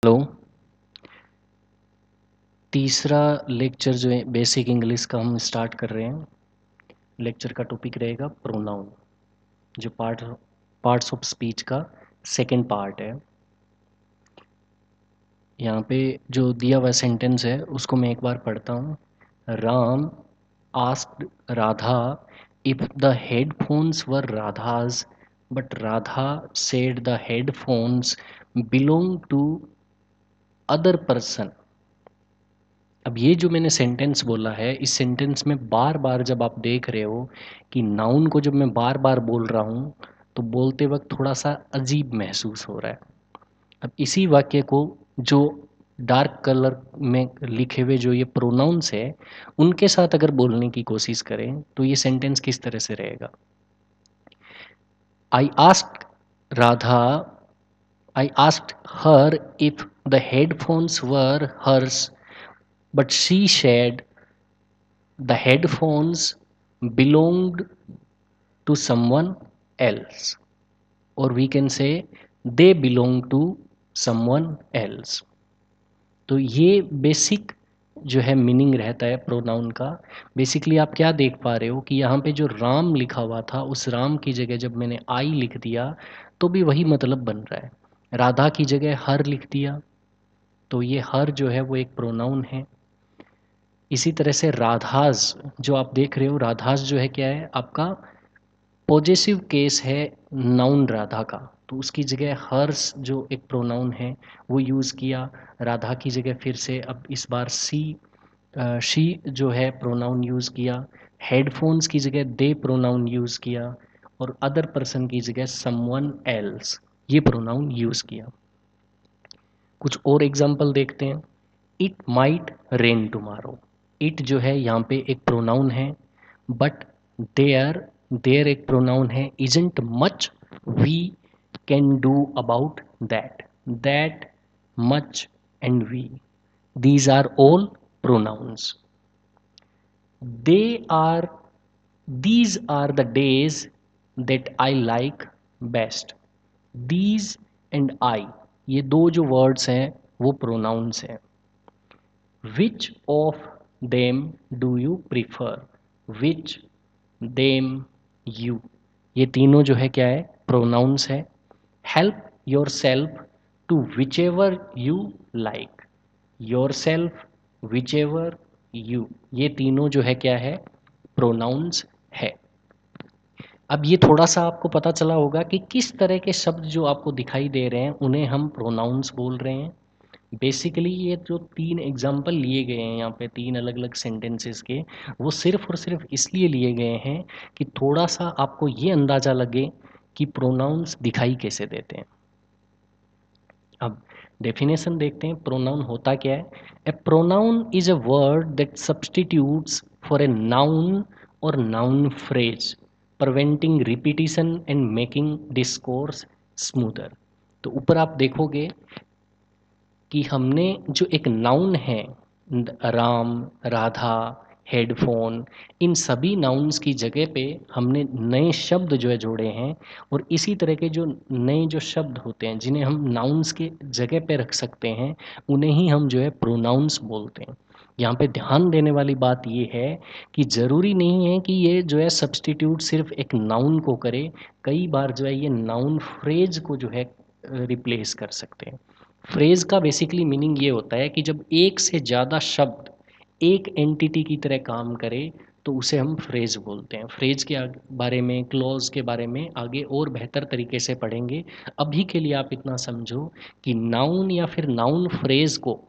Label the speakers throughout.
Speaker 1: Hello. तीसरा lecture जो है बेसिक इंग्लिश का हम स्टार्ट कर रहे हैं। लेक्चर का टॉपिक रहेगा प्रोनाउन, जो पार्ट्स ऑफ स्पीच का सेकंड पार्ट है। यहाँ पे जो दिया हुआ सेंटेंस है उसको मैं एक बार पढ़ता हूँ। Ram asked Radha if the headphones were Radha's, but Radha said the headphones belong to other person. अब ये जो मैंने सेंटेंस बोला है, इस सेंटेंस में बार बार जब आप देख रहे हो कि नाउन को जब मैं बार बार बोल रहा हूँ तो बोलते वक्त थोड़ा सा अजीब महसूस हो रहा है। अब इसी वाक्य को जो डार्क कलर में लिखे हुए जो ये प्रोनाउंस है उनके साथ अगर बोलने की कोशिश करें तो ये सेंटेंस किस तरह से रहेगा। I asked Radha, I asked her if the headphones were hers, but she said the headphones belonged to someone else, or we can say they belong to someone else। तो ये बेसिक जो है मीनिंग रहता है प्रोनाउन का। Basically आप क्या देख पा रहे हो कि यहाँ पे जो राम लिखा हुआ था उस राम की जगह जब मैंने आई लिख दिया तो भी वही मतलब बन रहा है। राधा की जगह हर लिख दिया तो ये हर जो है वो एक प्रोनाउन है। इसी तरह से राधाज जो आप देख रहे हो, राधाज जो है क्या है आपका पॉजेसिव केस है नाउन राधा का, तो उसकी जगह हर्स जो एक प्रोनाउन है वो यूज़ किया। राधा की जगह फिर से अब इस बार शी जो है प्रोनाउन यूज़ किया। हेडफोन्स की जगह दे प्रोनाउन यूज़ किया और अदर पर्सन की जगह समवन एल्स ये प्रोनाउन यूज़ किया। कुछ और एग्जाम्पल देखते हैं। It might rain tomorrow. It जो है यहाँ पे एक प्रोनाउन है, बट देयर देयर एक प्रोनाउन है। Isn't much we can do about that, that much and we, these are all pronouns. They are these are the days that I like best। these and I ये दो जो words हैं वो pronouns हैं। Which of them do you prefer, which them you ये तीनों जो है क्या है प्रोनाउंस है। Help yourself to whichever you like, yourself, whichever you ये तीनों जो है क्या है प्रोनाउंस है। अब ये थोड़ा सा आपको पता चला होगा कि किस तरह के शब्द जो आपको दिखाई दे रहे हैं उन्हें हम प्रोनाउंस बोल रहे हैं। बेसिकली ये जो तीन एग्जाम्पल लिए गए हैं यहाँ पे तीन अलग अलग सेंटेंसेस के, वो सिर्फ और सिर्फ इसलिए लिए गए हैं कि थोड़ा सा आपको ये अंदाज़ा लगे कि प्रोनाउंस दिखाई कैसे देते हैं। अब डेफिनेशन देखते हैं प्रोनाउन होता क्या है। A pronoun is a word that substitutes for a noun or noun phrase, preventing repetition and making discourse smoother. तो ऊपर आप देखोगे कि हमने जो एक नाउन है राम, राधा, हेडफोन, इन सभी नाउन्स की जगह पे हमने नए शब्द जो है जोड़े हैं। और इसी तरह के जो नए जो शब्द होते हैं जिन्हें हम नाउन्स के जगह पे रख सकते हैं उन्हें ही हम जो है प्रोनाउंस बोलते हैं। यहाँ पे ध्यान देने वाली बात ये है कि ज़रूरी नहीं है कि ये जो है सब्सटीट्यूट सिर्फ एक नाउन को करे, कई बार जो है ये नाउन फ्रेज को जो है रिप्लेस कर सकते हैं। फ्रेज का बेसिकली मीनिंग ये होता है कि जब एक से ज़्यादा शब्द एक एंटिटी की तरह काम करे तो उसे हम फ्रेज बोलते हैं। फ्रेज के बारे में, क्लॉज के बारे में आगे और बेहतर तरीके से पढ़ेंगे। अभी के लिए आप इतना समझो कि नाउन या फिर नाउन फ्रेज को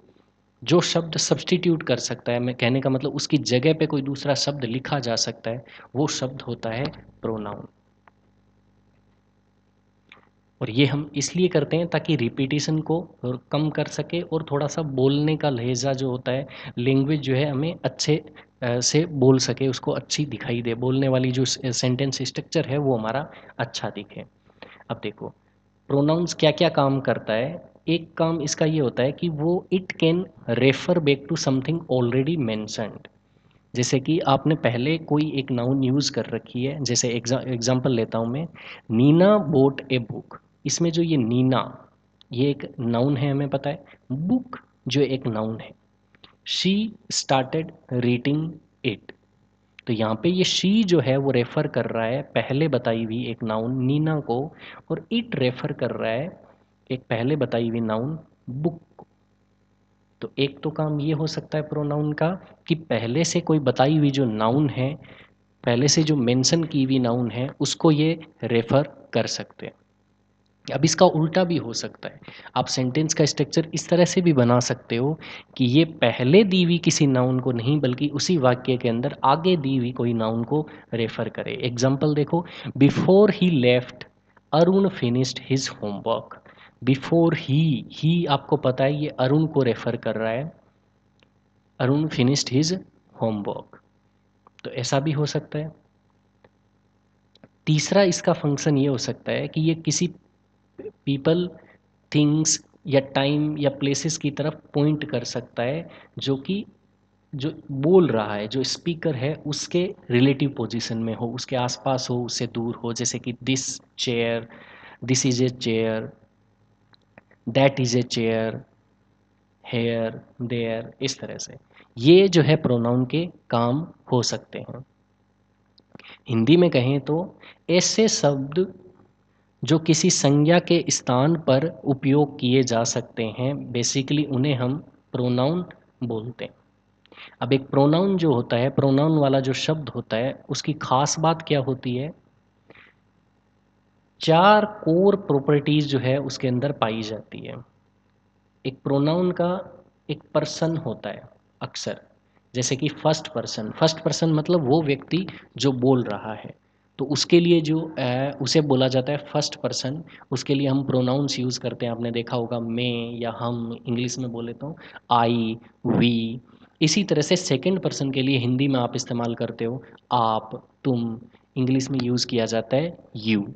Speaker 1: जो शब्द सब्सटीट्यूट कर सकता है, मैं कहने का मतलब उसकी जगह पे कोई दूसरा शब्द लिखा जा सकता है, वो शब्द होता है प्रोनाउन। और ये हम इसलिए करते हैं ताकि रिपीटिशन को कम कर सके और थोड़ा सा बोलने का लहजा जो होता है, लैंग्वेज जो है हमें अच्छे से बोल सके, उसको अच्छी दिखाई दे, बोलने वाली जो सेंटेंस स्ट्रक्चर है वो हमारा अच्छा दिखे। अब देखो प्रोनाउंस क्या क्या काम करता है। एक काम इसका ये होता है कि वो it can refer back to something already mentioned. जैसे कि आपने पहले कोई एक नाउन यूज़ कर रखी है, जैसे एग्जांपल लेता हूँ मैं, नीना बोट ए बुक। इसमें जो ये नीना ये एक नाउन है, हमें पता है। बुक जो एक नाउन है, शी स्टार्टेड रीडिंग इट, तो यहाँ पे ये शी जो है वो रेफर कर रहा है पहले बताई हुई एक नाउन नीना को, और इट रेफर कर रहा है एक पहले बताई हुई नाउन बुक को। तो एक तो काम ये हो सकता है प्रोनाउन का कि पहले से कोई बताई हुई जो नाउन है, पहले से जो मेंशन की हुई नाउन है, उसको ये रेफर कर सकते हैं। अब इसका उल्टा भी हो सकता है, आप सेंटेंस का स्ट्रक्चर इस तरह से भी बना सकते हो कि ये पहले दी हुई किसी नाउन को नहीं बल्कि उसी वाक्य के अंदर आगे दी हुई कोई नाउन को रेफर करे। एग्जाम्पल देखो, before he left Arun finished his homework. Before he आपको पता है ये अरुण को रेफर कर रहा है, अरुण फिनिश्ड हिज होमवर्क। तो ऐसा भी हो सकता है। तीसरा इसका फंक्शन ये हो सकता है कि ये किसी पीपल, थिंग्स या टाइम या प्लेसेस की तरफ पॉइंट कर सकता है, जो कि जो बोल रहा है, जो स्पीकर है, उसके रिलेटिव पोजीशन में हो, उसके आसपास हो, उससे दूर हो। जैसे कि this chair, this is a chair, that is a chair, here, there, इस तरह से ये जो है प्रोनाउन के काम हो सकते हैं। हिंदी में कहें तो ऐसे शब्द जो किसी संज्ञा के स्थान पर उपयोग किए जा सकते हैं, बेसिकली उन्हें हम प्रोनाउन बोलते हैं। अब एक प्रोनाउन जो होता है, प्रोनाउन वाला जो शब्द होता है, उसकी खास बात क्या होती है? चार कोर प्रॉपर्टीज जो है उसके अंदर पाई जाती है। एक प्रोनाउन का एक पर्सन होता है अक्सर, जैसे कि फर्स्ट पर्सन। फर्स्ट पर्सन मतलब वो व्यक्ति जो बोल रहा है, तो उसके लिए जो उसे बोला जाता है फर्स्ट पर्सन। उसके लिए हम प्रोनाउंस यूज़ करते हैं, आपने देखा होगा मैं या हम, इंग्लिश में बोले तो आई, वी। इसी तरह से सेकंड पर्सन के लिए हिंदी में आप इस्तेमाल करते हो आप, तुम। इंग्लिश में यूज़ किया जाता है यू।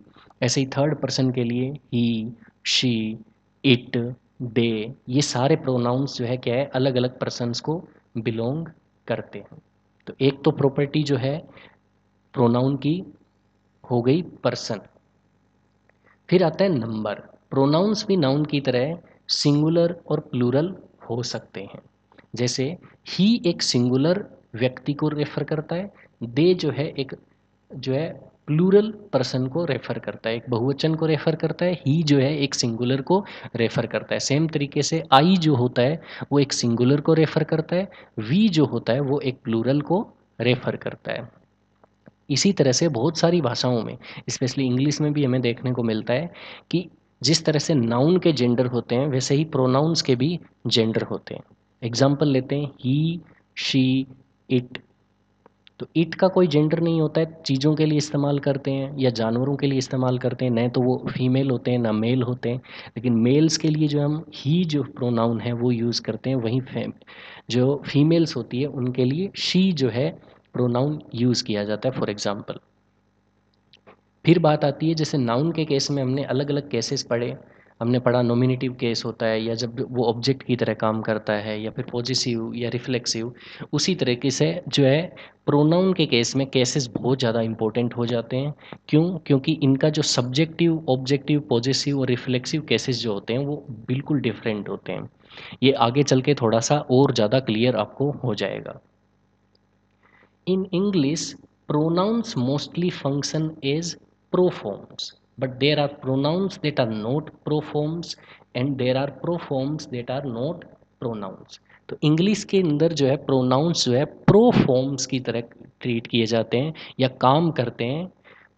Speaker 1: ऐसे ही थर्ड पर्सन के लिए ही, शी, इट, दे। ये सारे प्रोनाउंस जो है क्या है, अलग अलग पर्सन्स को बिलोंग करते हैं। तो एक तो प्रॉपर्टी जो है प्रोनाउन की हो गई पर्सन। फिर आता है नंबर। प्रोनाउंस भी नाउन की तरह सिंगुलर और प्लूरल हो सकते हैं। जैसे ही एक सिंगुलर व्यक्ति को रेफर करता है, दे जो है एक जो है प्लूरल पर्सन को रेफर करता है, एक बहुवचन को रेफर करता है। ही जो है एक सिंगुलर को रेफर करता है। सेम तरीके से आई जो होता है वो एक सिंगुलर को रेफर करता है, वी जो होता है वो एक प्लूरल को रेफर करता है। इसी तरह से बहुत सारी भाषाओं में, स्पेशली इंग्लिश में भी हमें देखने को मिलता है कि जिस तरह से नाउन के जेंडर होते हैं वैसे ही प्रोनाउंस के भी जेंडर होते हैं। एग्जाम्पल लेते हैं, ही, शी, इट। तो इट का कोई जेंडर नहीं होता है, चीज़ों के लिए इस्तेमाल करते हैं या जानवरों के लिए इस्तेमाल करते हैं, न तो वो फीमेल होते हैं ना मेल होते हैं। लेकिन मेल्स के लिए जो हम ही जो प्रोनाउन है वो यूज़ करते हैं, वहीं जो फीमेल्स होती है उनके लिए शी जो है प्रोनाउन यूज़ किया जाता है, फॉर एग्जाम्पल। फिर बात आती है, जैसे नाउन के केस में हमने अलग अलग केसेस पढ़े। हमने पढ़ा नॉमिनेटिव केस होता है, या जब वो ऑब्जेक्ट की तरह काम करता है, या फिर पॉजिटिव या रिफ्लेक्सिव। उसी तरीके से जो है प्रोनाउन के केस में केसेस बहुत ज़्यादा इंपॉर्टेंट हो जाते हैं। क्यों? क्योंकि इनका जो सब्जेक्टिव, ऑब्जेक्टिव, पॉजिटिव और रिफ्लेक्सिव केसेस जो होते हैं वो बिल्कुल डिफरेंट होते हैं। ये आगे चल के थोड़ा सा और ज़्यादा क्लियर आपको हो जाएगा। In English, pronouns mostly function as proforms, but there are pronouns that are not proforms and there are proforms that are not pronouns. तो इंग्लिश के अंदर जो है प्रोनाउंस जो है प्रोफॉर्म्स की तरह ट्रीट किए जाते हैं या काम करते हैं,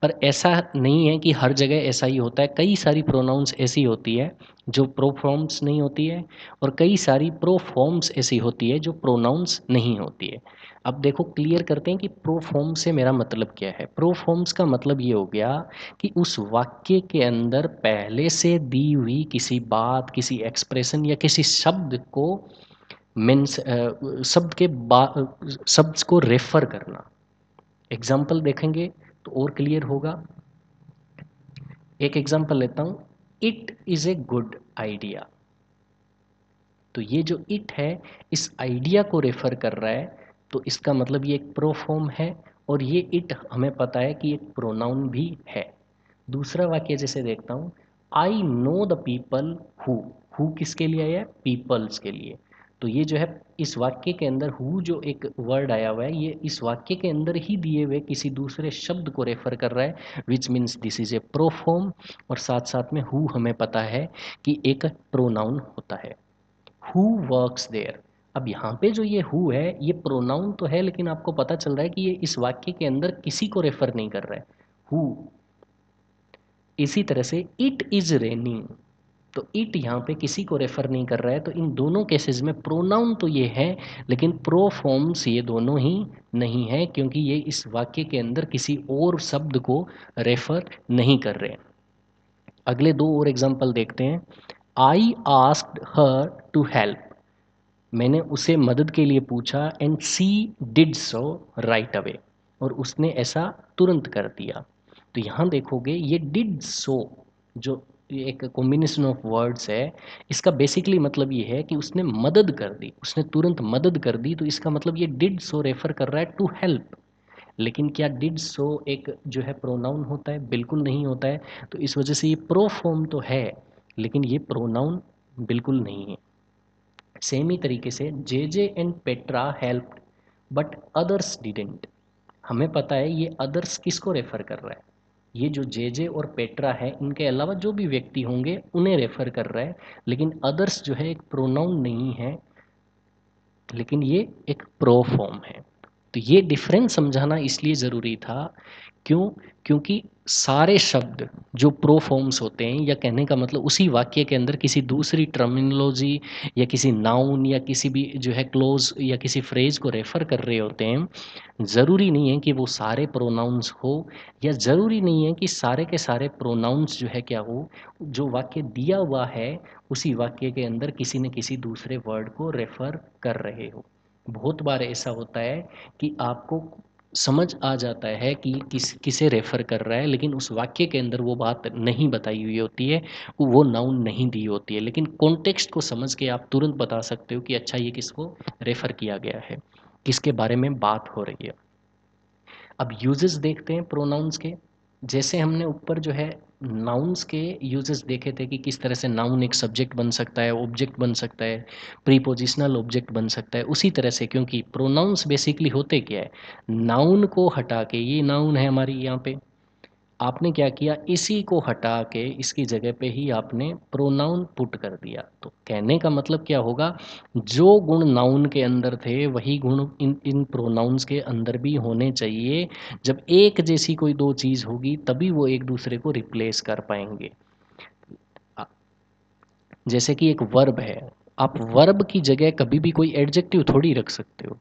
Speaker 1: पर ऐसा नहीं है कि हर जगह ऐसा ही होता है। कई सारी प्रोनाउंस ऐसी होती है जो प्रोफॉर्म्स नहीं होती है, और कई सारी प्रोफॉर्म्स ऐसी होती है जो प्रोनाउंस नहीं होती है। अब देखो क्लियर करते हैं कि प्रोफॉर्म से मेरा मतलब क्या है। प्रोफॉर्म्स का मतलब ये हो गया कि उस वाक्य के अंदर पहले से दी हुई किसी बात, किसी एक्सप्रेशन या किसी शब्द को मीन्स शब्द को रेफर करना। एग्जाम्पल देखेंगे तो और क्लियर होगा। एक एग्जाम्पल लेता हूँ, it is a good idea. तो ये जो इट है इस आइडिया को रेफर कर रहा है, तो इसका मतलब ये एक प्रोफॉर्म है, और ये इट हमें पता है कि एक प्रोनाउन भी है। दूसरा वाक्य जैसे देखता हूँ, I know the people who किसके लिए आया है? पीपल्स के लिए। तो ये जो है इस वाक्य के अंदर हु जो एक वर्ड आया हुआ है, ये इस वाक्य के अंदर ही दिए हुए किसी दूसरे शब्द को रेफर कर रहा है, which means this is A proforma. और साथ साथ में हु हमें पता है कि एक प्रोनाउन होता है। Who works there. अब यहाँ पे जो ये हु है ये प्रोनाउन तो है, लेकिन आपको पता चल रहा है कि ये इस वाक्य के अंदर किसी को रेफर नहीं कर रहा है, हु। इसी तरह से इट इज रेनिंग, तो इट यहाँ पे किसी को रेफर नहीं कर रहा है। तो इन दोनों केसेस में प्रोनाउन तो ये है, लेकिन प्रो फॉर्म्स ये दोनों ही नहीं है, क्योंकि ये इस वाक्य के अंदर किसी और शब्द को रेफर नहीं कर रहे। अगले दो और एग्जांपल देखते हैं। I asked her to help, मैंने उसे मदद के लिए पूछा, and she did so right away, और उसने ऐसा तुरंत कर दिया। तो यहाँ देखोगे ये डिड सो, जो ये एक कॉम्बिनेशन ऑफ वर्ड्स है, इसका बेसिकली मतलब ये है कि उसने मदद कर दी, उसने तुरंत मदद कर दी। तो इसका मतलब ये डिड सो रेफर कर रहा है टू हेल्प। लेकिन क्या डिड सो एक जो है प्रोनाउन होता है? बिल्कुल नहीं होता है। तो इस वजह से ये प्रो फॉर्म तो है, लेकिन ये प्रोनाउन बिल्कुल नहीं है। सेम ही तरीके से J J and Petra helped but others didn't, हमें पता है ये अदर्स किसको रेफर कर रहा है? ये जो जे जे और पेट्रा है, इनके अलावा जो भी व्यक्ति होंगे उन्हें रेफर कर रहा है। लेकिन अदर्स जो है एक प्रोनाउन नहीं है, लेकिन ये एक प्रो फॉर्म है। तो ये डिफरेंस समझाना इसलिए ज़रूरी था, क्यों? क्योंकि सारे शब्द जो प्रो फॉर्म्स होते हैं, या कहने का मतलब उसी वाक्य के अंदर किसी दूसरी टर्मिनोलॉजी या किसी नाउन या किसी भी जो है क्लोज या किसी फ्रेज को रेफर कर रहे होते हैं, ज़रूरी नहीं है कि वो सारे प्रोनाउंस हो, या ज़रूरी नहीं है कि सारे के सारे प्रोनाउंस जो है क्या हो, जो वाक्य दिया हुआ है उसी वाक्य के अंदर किसी न किसी दूसरे वर्ड को रेफर कर रहे हो। बहुत बार ऐसा होता है कि आपको समझ आ जाता है कि किसे रेफर कर रहा है, लेकिन उस वाक्य के अंदर वो बात नहीं बताई हुई होती है, वो नाउन नहीं दी होती है, लेकिन कॉन्टेक्स्ट को समझ के आप तुरंत बता सकते हो कि अच्छा ये किसको रेफर किया गया है, किसके बारे में बात हो रही है। अब यूजेस देखते हैं प्रोनाउंस के। जैसे हमने ऊपर जो है नाउन्स के यूजेस देखे थे कि किस तरह से नाउन एक सब्जेक्ट बन सकता है, ऑब्जेक्ट बन सकता है, प्रीपोजिशनल ऑब्जेक्ट बन सकता है, उसी तरह से क्योंकि प्रोनाउंस बेसिकली होते क्या है, नाउन को हटा के, ये नाउन है हमारी यहाँ पे, आपने क्या किया, इसी को हटा के इसकी जगह पे ही आपने प्रोनाउन पुट कर दिया। तो कहने का मतलब क्या होगा, जो गुण नाउन के अंदर थे वही गुण इन इन प्रोनाउंस के अंदर भी होने चाहिए। जब एक जैसी कोई दो चीज़ होगी तभी वो एक दूसरे को रिप्लेस कर पाएंगे। आ- जैसे कि एक वर्ब है, आप वर्ब की जगह कभी भी कोई एडजेक्टिव थोड़ी रख सकते हो।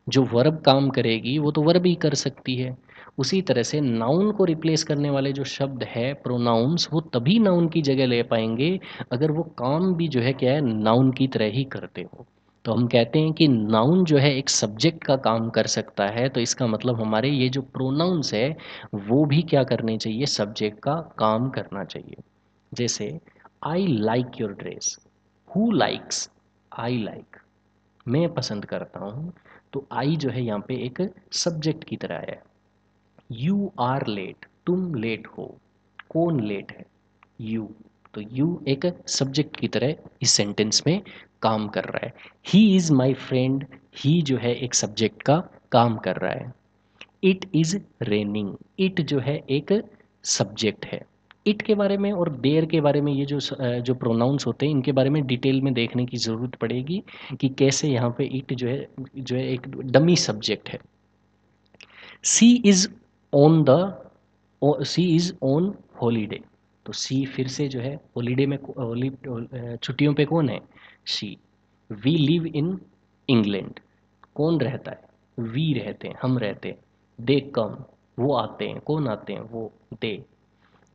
Speaker 1: जो वर्ब काम करेगी वो तो वर्ब ही कर सकती है। उसी तरह से नाउन को रिप्लेस करने वाले जो शब्द है प्रोनाउंस, वो तभी नाउन की जगह ले पाएंगे अगर वो काम भी जो है क्या है, नाउन की तरह ही करते हो। तो हम कहते हैं कि नाउन जो है एक सब्जेक्ट का काम कर सकता है, तो इसका मतलब हमारे ये जो प्रोनाउंस है वो भी क्या करने चाहिए, सब्जेक्ट का काम करना चाहिए। जैसे I like your dress, who likes, I like, मैं पसंद करता हूँ। तो आई जो है यहाँ पे एक सब्जेक्ट की तरह है। यू आर लेट, तुम लेट हो, कौन लेट है, यू। तो यू एक सब्जेक्ट की तरह इस सेंटेंस में काम कर रहा है। ही इज़ माई फ्रेंड, ही जो है एक सब्जेक्ट का काम कर रहा है। इट इज़ रेनिंग, इट जो है एक सब्जेक्ट है। इट के बारे में और देयर के बारे में, ये जो प्रोनाउंस होते हैं इनके बारे में डिटेल में देखने की ज़रूरत पड़ेगी कि कैसे यहाँ पे इट जो है एक डमी सब्जेक्ट है। She is on the, she is on holiday. तो सी फिर से जो है हॉलीडे में, छुट्टियों पे कौन है, she. We live in England, कौन रहता है, वी रहते हैं, हम रहते हैं। दे कम, वो आते हैं, कौन आते हैं, वो, दे।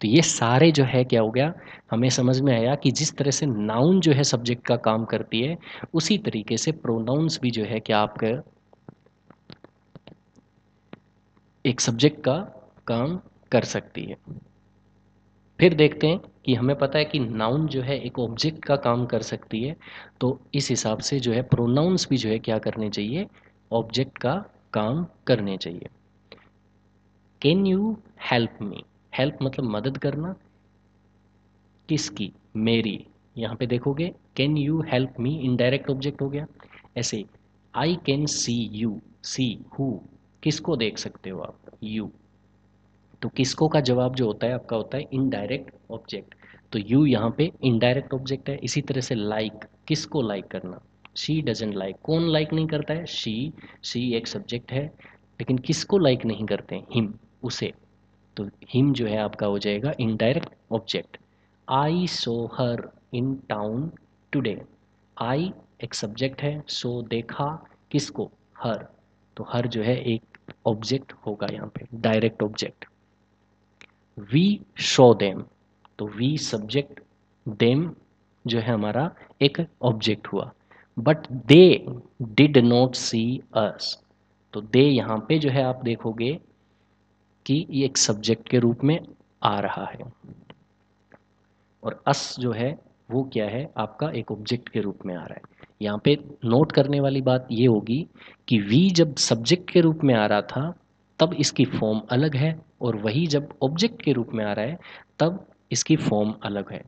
Speaker 1: तो ये सारे जो है क्या हो गया, हमें समझ में आया कि जिस तरह से नाउन जो है सब्जेक्ट का काम करती है, उसी तरीके से प्रोनाउंस भी जो है क्या आपका एक सब्जेक्ट का काम कर सकती है। फिर देखते हैं कि हमें पता है कि नाउन जो है एक ऑब्जेक्ट का काम कर सकती है, तो इस हिसाब से जो है प्रोनाउंस भी जो है क्या करने चाहिए, ऑब्जेक्ट का काम करने चाहिए। Can you help me, help मतलब मदद करना, किसकी, मेरी। यहाँ पे देखोगे can you help me, indirect object हो गया। ऐसे I can see you, see who, किसको देख सकते हो आप, यू। तो किसको का जवाब जो होता है आपका होता है इनडायरेक्ट ऑब्जेक्ट। तो यू यहाँ पे इनडायरेक्ट ऑब्जेक्ट है। इसी तरह से लाइक, किसको लाइक करना, शी डजेंट लाइक, कौन लाइक नहीं करता है, शी एक सब्जेक्ट है। लेकिन किसको लाइक नहीं करते, हिम, उसे। तो हिम जो है आपका हो जाएगा indirect object. I saw her in town today, I एक सब्जेक्ट है, सो देखा, किसको, हर। तो हर जो है एक ऑब्जेक्ट होगा यहाँ पे, direct object. We show them, तो वी सब्जेक्ट, देम जो है हमारा एक ऑब्जेक्ट हुआ। But they did not see us, तो दे यहाँ पे जो है आप देखोगे कि ये एक सब्जेक्ट के रूप में आ रहा है, और अस जो है वो क्या है आपका एक ऑब्जेक्ट के रूप में आ रहा है। यहाँ पे नोट करने वाली बात ये होगी कि वी जब सब्जेक्ट के रूप में आ रहा था तब इसकी फॉर्म अलग है, और वही जब ऑब्जेक्ट के रूप में आ रहा है तब इसकी फॉर्म अलग है।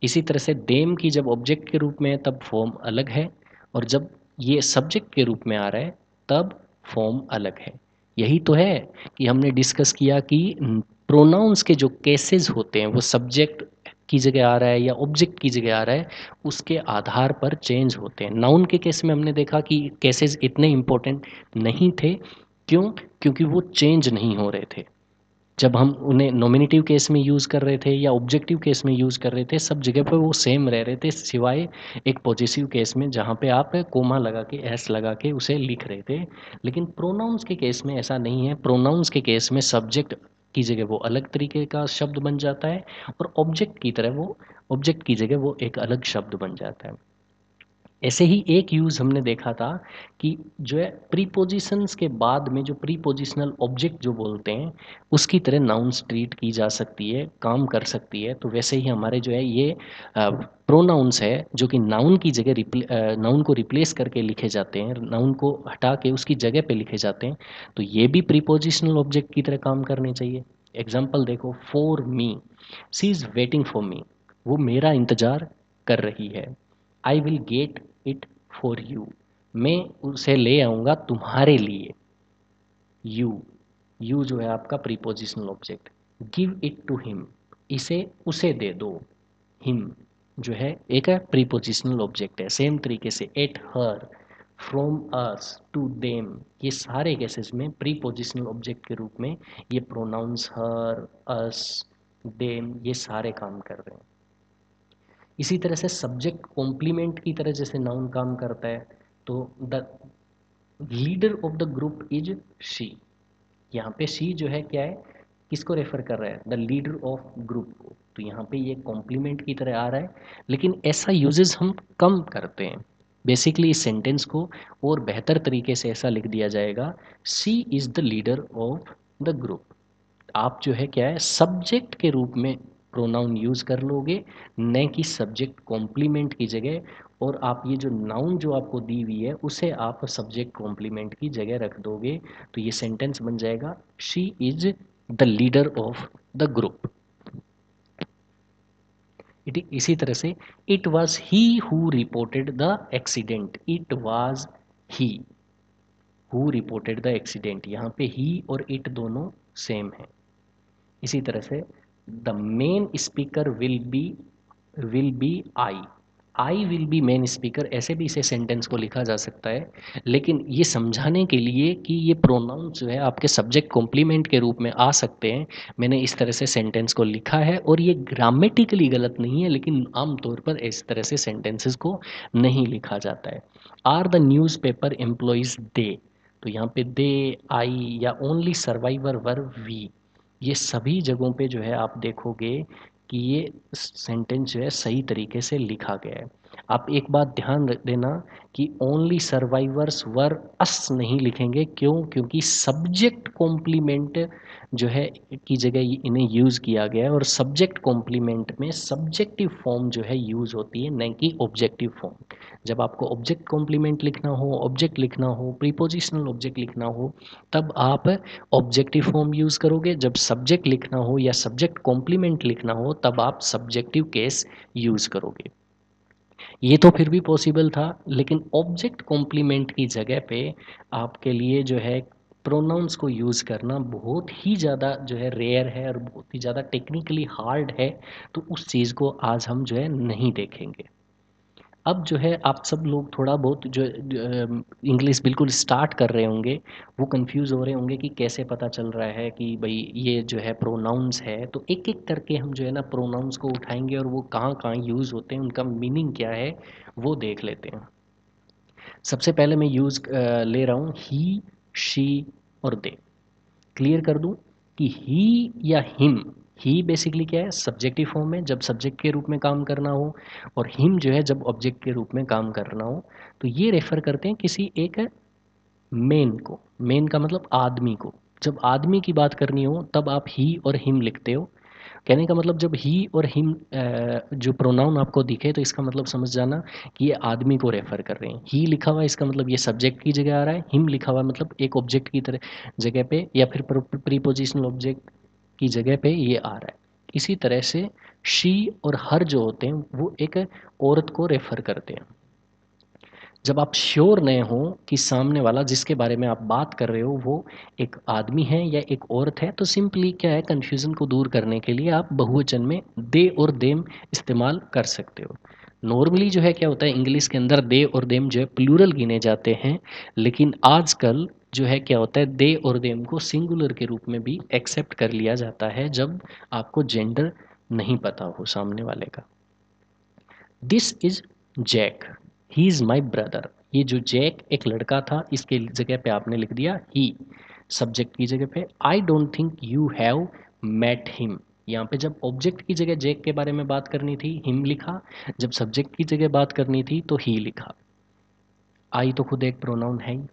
Speaker 1: इसी तरह से देम की जब ऑब्जेक्ट के रूप में है तब फॉर्म अलग है, और जब ये सब्जेक्ट के रूप में आ रहा है तब फॉर्म अलग है। यही तो है कि हमने डिस्कस किया कि प्रोनाउंस के जो केसेस होते हैं वो सब्जेक्ट की जगह आ रहा है या ऑब्जेक्ट की जगह आ रहा है, उसके आधार पर चेंज होते हैं। नाउन के केस में हमने देखा कि केसेस इतने इम्पोर्टेंट नहीं थे। क्यों? क्योंकि वो चेंज नहीं हो रहे थे। जब हम उन्हें नॉमिनेटिव केस में यूज़ कर रहे थे या ऑब्जेक्टिव केस में यूज़ कर रहे थे, सब जगह पे वो सेम रह रहे थे, सिवाय एक पॉजेसिव केस में जहाँ पे आप कोमा लगा के, एस लगा के उसे लिख रहे थे। लेकिन प्रोनाउंस के केस में ऐसा नहीं है। प्रोनाउंस के केस में सब्जेक्ट की जगह वो अलग तरीके का शब्द बन जाता है, और ऑब्जेक्ट की तरह वो, ऑब्जेक्ट की जगह वो एक अलग शब्द बन जाता है। ऐसे ही एक यूज़ हमने देखा था कि जो है प्रीपोजिशंस के बाद में जो प्रीपोजिशनल ऑब्जेक्ट जो बोलते हैं उसकी तरह नाउन्स ट्रीट की जा सकती है, काम कर सकती है। तो वैसे ही हमारे जो है ये प्रोनाउंस है जो कि नाउन की जगह नाउन को रिप्लेस करके लिखे जाते हैं, नाउन को हटा के उसकी जगह पे लिखे जाते हैं। तो ये भी प्रीपोजिशनल ऑब्जेक्ट की तरह काम करने चाहिए। एग्जाम्पल देखो, for me, she is waiting for me, वो मेरा इंतज़ार कर रही है। I will get it for you, मैं उसे ले आऊँगा तुम्हारे लिए। यू, यू जो है आपका prepositional object. Give it to him, इसे उसे दे दो। हिम जो है एक प्रीपोजिशनल ऑब्जेक्ट है। सेम तरीके से at her, from us, to them, ये सारे केसेस में प्रीपोजिशनल ऑब्जेक्ट के रूप में ये प्रोनाउंस हर, अस, देम, ये सारे काम कर रहे हैं। इसी तरह से सब्जेक्ट कॉम्प्लीमेंट की तरह जैसे नाउन काम करता है, तो the leader of the group is she. यहाँ पे शी जो है क्या है, किसको रेफर कर रहा है, द लीडर ऑफ ग्रुप को। तो यहाँ पे ये कॉम्प्लीमेंट की तरह आ रहा है, लेकिन ऐसा यूजेस हम कम करते हैं। बेसिकली इस सेंटेंस को और बेहतर तरीके से ऐसा लिख दिया जाएगा, she is the leader of the group. आप जो है क्या है सब्जेक्ट के रूप में प्रोनाउन यूज़ कर लोगे, न कि सब्जेक्ट कॉम्प्लीमेंट की जगह। और आप ये जो नाउन जो आपको दी हुई है उसे आप सब्जेक्ट कॉम्प्लीमेंट की जगह रख दोगे, तो ये सेंटेंस बन जाएगा, she is the leader of the group. इसी तरह से it was he who reported the accident, it was he who reported the accident. यहाँ पे ही और इट दोनों सेम है। इसी तरह से the main speaker will be I will be main speaker, ऐसे भी इसे सेंटेंस को लिखा जा सकता है। लेकिन ये समझाने के लिए कि ये प्रोनाउन जो है आपके सब्जेक्ट कॉम्प्लीमेंट के रूप में आ सकते हैं, मैंने इस तरह से सेंटेंस को लिखा है। और ये ग्रामेटिकली गलत नहीं है, लेकिन आमतौर पर इस तरह से सेंटेंसेस को नहीं लिखा जाता है। Are the newspaper employees they, तो यहाँ पे दे, आई या ओनली सर्वाइवर वर वी, ये सभी जगहों पे जो है आप देखोगे कि ये सेंटेंस जो है सही तरीके से लिखा गया है। आप एक बात ध्यान देना कि ओनली सर्वाइवर्स वर अस नहीं लिखेंगे, क्यों? क्योंकि सब्जेक्ट कॉम्प्लीमेंट जो है की जगह इन्हें यूज़ किया गया है, और सब्जेक्ट कॉम्प्लीमेंट में सब्जेक्टिव फॉर्म जो है यूज़ होती है, न कि ऑब्जेक्टिव फॉर्म। जब आपको ऑब्जेक्ट कॉम्प्लीमेंट लिखना हो, ऑब्जेक्ट लिखना हो, प्रीपोजिशनल ऑब्जेक्ट लिखना हो, तब आप ऑब्जेक्टिव फॉर्म यूज़ करोगे। जब सब्जेक्ट लिखना हो या सब्जेक्ट कॉम्प्लीमेंट लिखना हो, तब आप सब्जेक्टिव केस यूज़ करोगे। ये तो फिर भी पॉसिबल था, लेकिन ऑब्जेक्ट कॉम्प्लीमेंट की जगह पे आपके लिए जो है प्रोनाउंस को यूज़ करना बहुत ही ज़्यादा जो है रेयर है और बहुत ही ज़्यादा टेक्निकली हार्ड है। तो उस चीज़ को आज हम जो है नहीं देखेंगे। अब जो है आप सब लोग थोड़ा बहुत जो इंग्लिश बिल्कुल स्टार्ट कर रहे होंगे, वो कंफ्यूज हो रहे होंगे कि कैसे पता चल रहा है कि भाई ये जो है प्रोनाउंस है। तो एक एक करके हम जो है ना प्रोनाउंस को उठाएंगे और वो कहाँ कहाँ यूज़ होते हैं, उनका मीनिंग क्या है, वो देख लेते हैं। सबसे पहले मैं यूज़ ले रहा हूँ ही, शी और दे। क्लियर कर दूं कि ही या हिम, ही बेसिकली क्या है, सब्जेक्टिव फॉर्म में जब सब्जेक्ट के रूप में काम करना हो, और हिम जो है जब ऑब्जेक्ट के रूप में काम करना हो। तो ये रेफर करते हैं किसी एक मेन को। मेन का मतलब आदमी को। जब आदमी की बात करनी हो तब आप ही और हिम लिखते हो। कहने का मतलब जब ही और हिम जो प्रोनाउन आपको दिखे, तो इसका मतलब समझ जाना कि ये आदमी को रेफर कर रहे हैं। ही लिखा हुआ है, इसका मतलब ये सब्जेक्ट की जगह आ रहा है। हिम लिखा हुआ है, मतलब एक ऑब्जेक्ट की तरह जगह पे, या फिर प्रीपोजिशनल ऑब्जेक्ट की जगह पे ये आ रहा है। इसी तरह से शी और हर जो होते हैं वो एक औरत को रेफर करते हैं। जब आप श्योर नहीं हो कि सामने वाला जिसके बारे में आप बात कर रहे हो वो एक आदमी है या एक औरत है, तो सिंपली क्या है, कन्फ्यूज़न को दूर करने के लिए आप बहुवचन में दे और देम इस्तेमाल कर सकते हो। नॉर्मली जो है क्या होता है, इंग्लिश के अंदर दे और देम जो है प्लूरल गिने जाते हैं, लेकिन आजकल जो है क्या होता है, दे और देम को सिंगुलर के रूप में भी एक्सेप्ट कर लिया जाता है जब आपको जेंडर नहीं पता हो सामने वाले का। This is Jack, he is my brother. ये जो जैक एक लड़का था, इसके जगह पे आपने लिख दिया ही। सब्जेक्ट की जगह पे I don't think you have met him. यहाँ पे जब ऑब्जेक्ट की जगह जैक के बारे में बात करनी थी, हिम लिखा। जब सब्जेक्ट की जगह बात करनी थी तो ही लिखा। आई तो खुद एक प्रोनाउन है ही।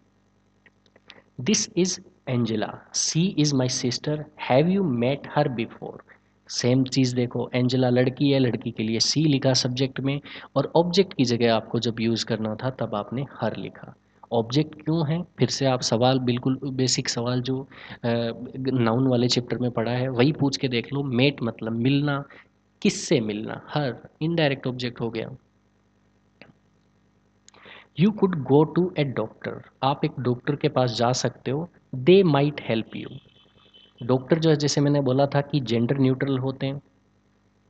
Speaker 1: This is Angela, she is my sister, have you met her before. Same चीज़ देखो, एंजेला लड़की है, लड़की के लिए सी लिखा सब्जेक्ट में, और ऑब्जेक्ट की जगह आपको जब यूज़ करना था तब आपने हर लिखा। ऑब्जेक्ट क्यों है, फिर से आप सवाल बिल्कुल बेसिक सवाल जो नाउन वाले चैप्टर में पढ़ा है वही पूछ के देख लो। मेट मतलब मिलना, किससे मिलना, हर इनडायरेक्ट ऑब्जेक्ट हो गया। You could go to a doctor, आप एक डॉक्टर के पास जा सकते हो। They might help you, doctor जो है जैसे मैंने बोला था कि जेंडर न्यूट्रल होते हैं,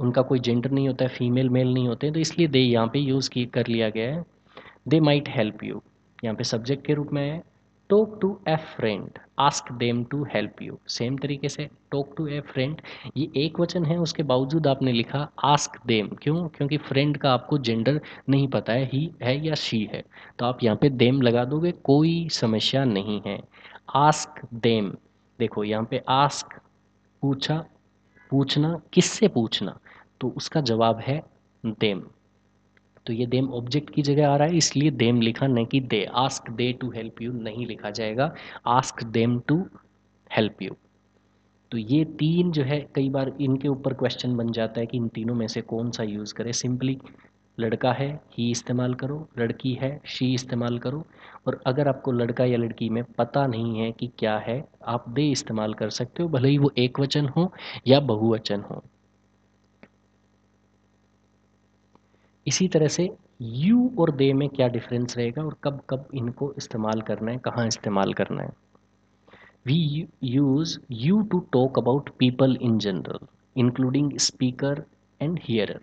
Speaker 1: उनका कोई जेंडर नहीं होता है, फीमेल मेल नहीं होते हैं, तो इसलिए दे यहाँ पे यूज़ की कर लिया गया है। दे माइट हेल्प यू यहाँ पे सब्जेक्ट के रूप में है। Talk to a friend, ask them to help you. Same तरीके से टॉक टू ए फ्रेंड, ये एक वचन है, उसके बावजूद आपने लिखा आस्क देम, क्यों? क्योंकि फ्रेंड का आपको जेंडर नहीं पता है, ही है या शी है, तो आप यहाँ पे देम लगा दोगे, कोई समस्या नहीं है। आस्क देम, देखो यहाँ पे आस्क पूछा, पूछना, किससे पूछना, तो उसका जवाब है देम। तो ये देम ऑब्जेक्ट की जगह आ रहा है, इसलिए देम लिखा, नहीं कि they. Ask they to help you नहीं लिखा जाएगा, ask them to help you. तो ये तीन जो है, कई बार इनके ऊपर क्वेश्चन बन जाता है कि इन तीनों में से कौन सा यूज़ करें। सिंपली लड़का है ही इस्तेमाल करो, लड़की है शी इस्तेमाल करो, और अगर आपको लड़का या लड़की में पता नहीं है कि क्या है, आप दे इस्तेमाल कर सकते हो, भले ही वो एक वचन हो या बहुवचन हो। इसी तरह से यू और दे में क्या डिफरेंस रहेगा और कब कब इनको इस्तेमाल करना है, कहाँ इस्तेमाल करना है। We use you to talk about people in general, including speaker and hearer.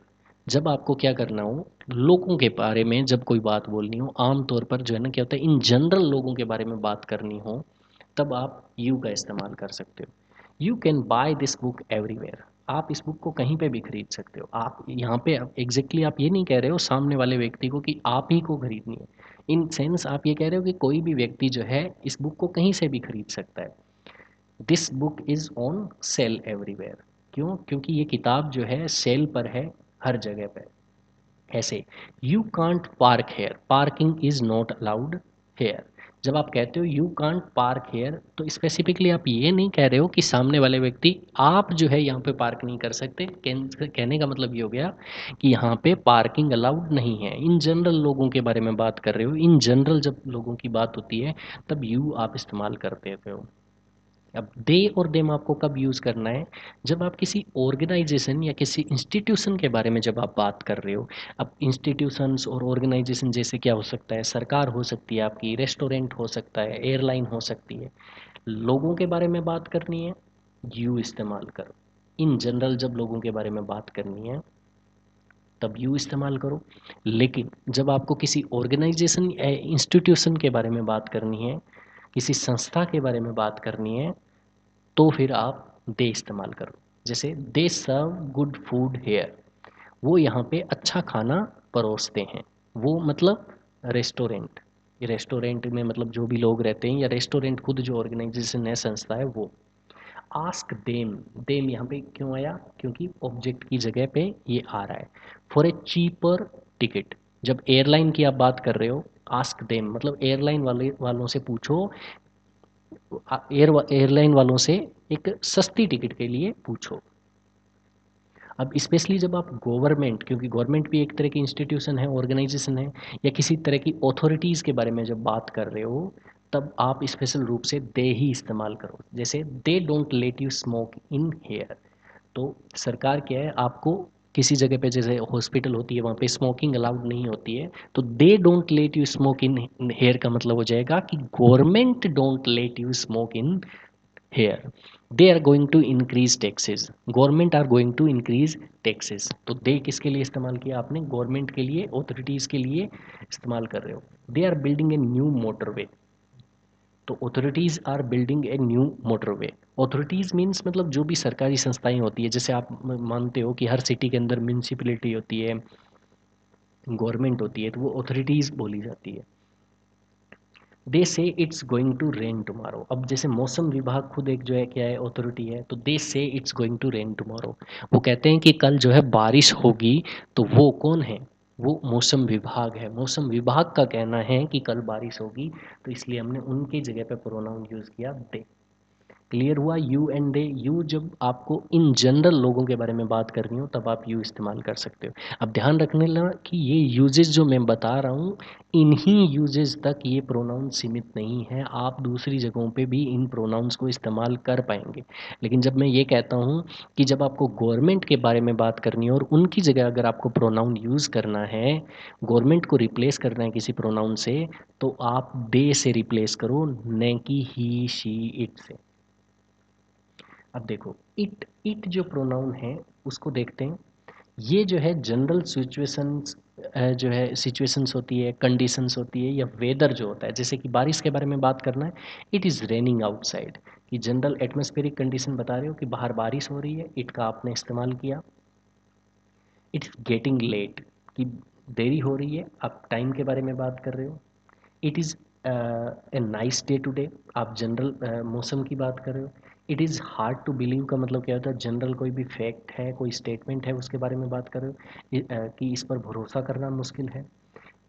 Speaker 1: जब आपको क्या करना हो, लोगों के बारे में जब कोई बात बोलनी हो, आम तौर पर जो है ना क्या होता है, इन जनरल लोगों के बारे में बात करनी हो, तब आप यू का इस्तेमाल कर सकते हो। You can by this book everywhere, आप इस बुक को कहीं पे भी खरीद सकते हो। आप यहाँ पे एग्जैक्टली आप ये नहीं कह रहे हो सामने वाले व्यक्ति को कि आप ही को खरीदनी है, इन सेंस आप ये कह रहे हो कि कोई भी व्यक्ति जो है इस बुक को कहीं से भी खरीद सकता है। This book is on sale everywhere, क्यों? क्योंकि ये किताब जो है सेल पर है हर जगह पे। ऐसे you can't park here, parking is not allowed here. जब आप कहते हो यू कांट पार्क हेयर तो स्पेसिफिकली आप ये नहीं कह रहे हो कि सामने वाले व्यक्ति आप जो है यहाँ पे पार्क नहीं कर सकते। कहने का मतलब ये हो गया कि यहाँ पे पार्किंग अलाउड नहीं है। इन जनरल लोगों के बारे में बात कर रहे हो, इन जनरल जब लोगों की बात होती है तब यू आप इस्तेमाल करते हो। अब दे और देम आपको कब यूज़ करना है, जब आप किसी ऑर्गेनाइजेशन या किसी इंस्टीट्यूशन के बारे में जब आप बात कर रहे हो। अब इंस्टीट्यूशंस और ऑर्गेनाइजेशन जैसे क्या हो सकता है, सरकार हो सकती है आपकी, रेस्टोरेंट हो सकता है, एयरलाइन हो सकती है। लोगों के बारे में बात करनी है, यू इस्तेमाल करो। इन जनरल जब लोगों के बारे में बात करनी है तब यू इस्तेमाल करो। लेकिन जब आपको किसी ऑर्गेनाइजेशन या इंस्टीट्यूशन के बारे में बात करनी है, किसी संस्था के बारे में बात करनी है, तो फिर आप दे इस्तेमाल करो। जैसे दे सर्व गुड फूड हेयर, वो यहाँ पे अच्छा खाना परोसते हैं। वो मतलब रेस्टोरेंट, रेस्टोरेंट में मतलब जो भी लोग रहते हैं, या रेस्टोरेंट खुद जो ऑर्गेनाइजेशन है, संस्था है वो। आस्क देम, देम यहाँ पे क्यों आया, क्योंकि ऑब्जेक्ट की जगह पे ये आ रहा है। फॉर ए चीपर टिकट, जब एयरलाइन की आप बात कर रहे हो, आस्क देम मतलब एयरलाइन वालों से पूछो, एयरलाइन वालों से एक सस्ती टिकट के लिए पूछो। अब स्पेशली जब आप गवर्नमेंट, क्योंकि गवर्नमेंट भी एक तरह की इंस्टीट्यूशन है, ऑर्गेनाइजेशन है, या किसी तरह की अथॉरिटीज़ के बारे में जब बात कर रहे हो, तब आप स्पेशल रूप से दे ही इस्तेमाल करो। जैसे they don't let you smoke in here, तो सरकार क्या है, आपको किसी जगह पे जैसे हॉस्पिटल होती है वहाँ पे स्मोकिंग अलाउड नहीं होती है, तो they don't let you smoke in here का मतलब हो जाएगा कि government don't let you smoke in here, they are going to increase taxes, government are going to increase taxes. तो दे किसके लिए इस्तेमाल किया आपने, गवर्नमेंट के लिए, ऑथोरिटीज़ के लिए इस्तेमाल कर रहे हो। They are building a new motorway, तो authorities are building a new motorway. Authorities means मतलब जो भी सरकारी संस्थाएं होती है, जैसे आप मानते हो कि हर सिटी के अंदर म्यूनसिपलिटी होती है, गवर्नमेंट होती है, तो वो ऑथोरिटीज़ बोली जाती है। They say it's going to rain tomorrow, अब जैसे मौसम विभाग खुद एक जो है क्या है, अथॉरिटी है, तो they say it's going to rain tomorrow, वो कहते हैं कि कल जो है बारिश होगी। तो वो कौन है, वो मौसम विभाग है। मौसम विभाग का कहना है कि कल बारिश होगी, तो इसलिए हमने उनकी जगह पे प्रोनाउन यूज़ किया दे। क्लियर हुआ, यू एंड दे। यू जब आपको इन जनरल लोगों के बारे में बात करनी हो तब आप यू इस्तेमाल कर सकते हो। अब ध्यान रखने लगा कि ये यूजेस जो मैं बता रहा हूँ, इन्हीं यूजेस तक ये प्रोनाउन सीमित नहीं है, आप दूसरी जगहों पे भी इन प्रोनाउंस को इस्तेमाल कर पाएंगे। लेकिन जब मैं ये कहता हूँ कि जब आपको गवर्नमेंट के बारे में बात करनी है और उनकी जगह अगर आपको प्रोनाउन यूज़ करना है, गवर्नमेंट को रिप्लेस करना है किसी प्रोनाउन से, तो आप दे से रिप्लेस करो, न कि ही शी इट से। अब देखो इट, इट जो प्रोनाउन है उसको देखते हैं। ये जो है जनरल सिचुएशंस, जो है सिचुएशंस होती है, कंडीशंस होती है, या वेदर जो होता है, जैसे कि बारिश के बारे में बात करना है, इट इज़ रेनिंग आउटसाइड, कि जनरल एटमॉस्फेरिक कंडीशन बता रहे हो कि बाहर बारिश हो रही है, इट का आपने इस्तेमाल किया। इट्स गेटिंग लेट, कि देरी हो रही है, आप टाइम के बारे में बात कर रहे हो। It is a nice day today, आप जनरल मौसम की बात कर रहे हो। It is hard to believe का मतलब क्या होता है, जनरल कोई भी फैक्ट है, कोई स्टेटमेंट है, उसके बारे में बात कर रहे हो, कि इस पर भरोसा करना मुश्किल है।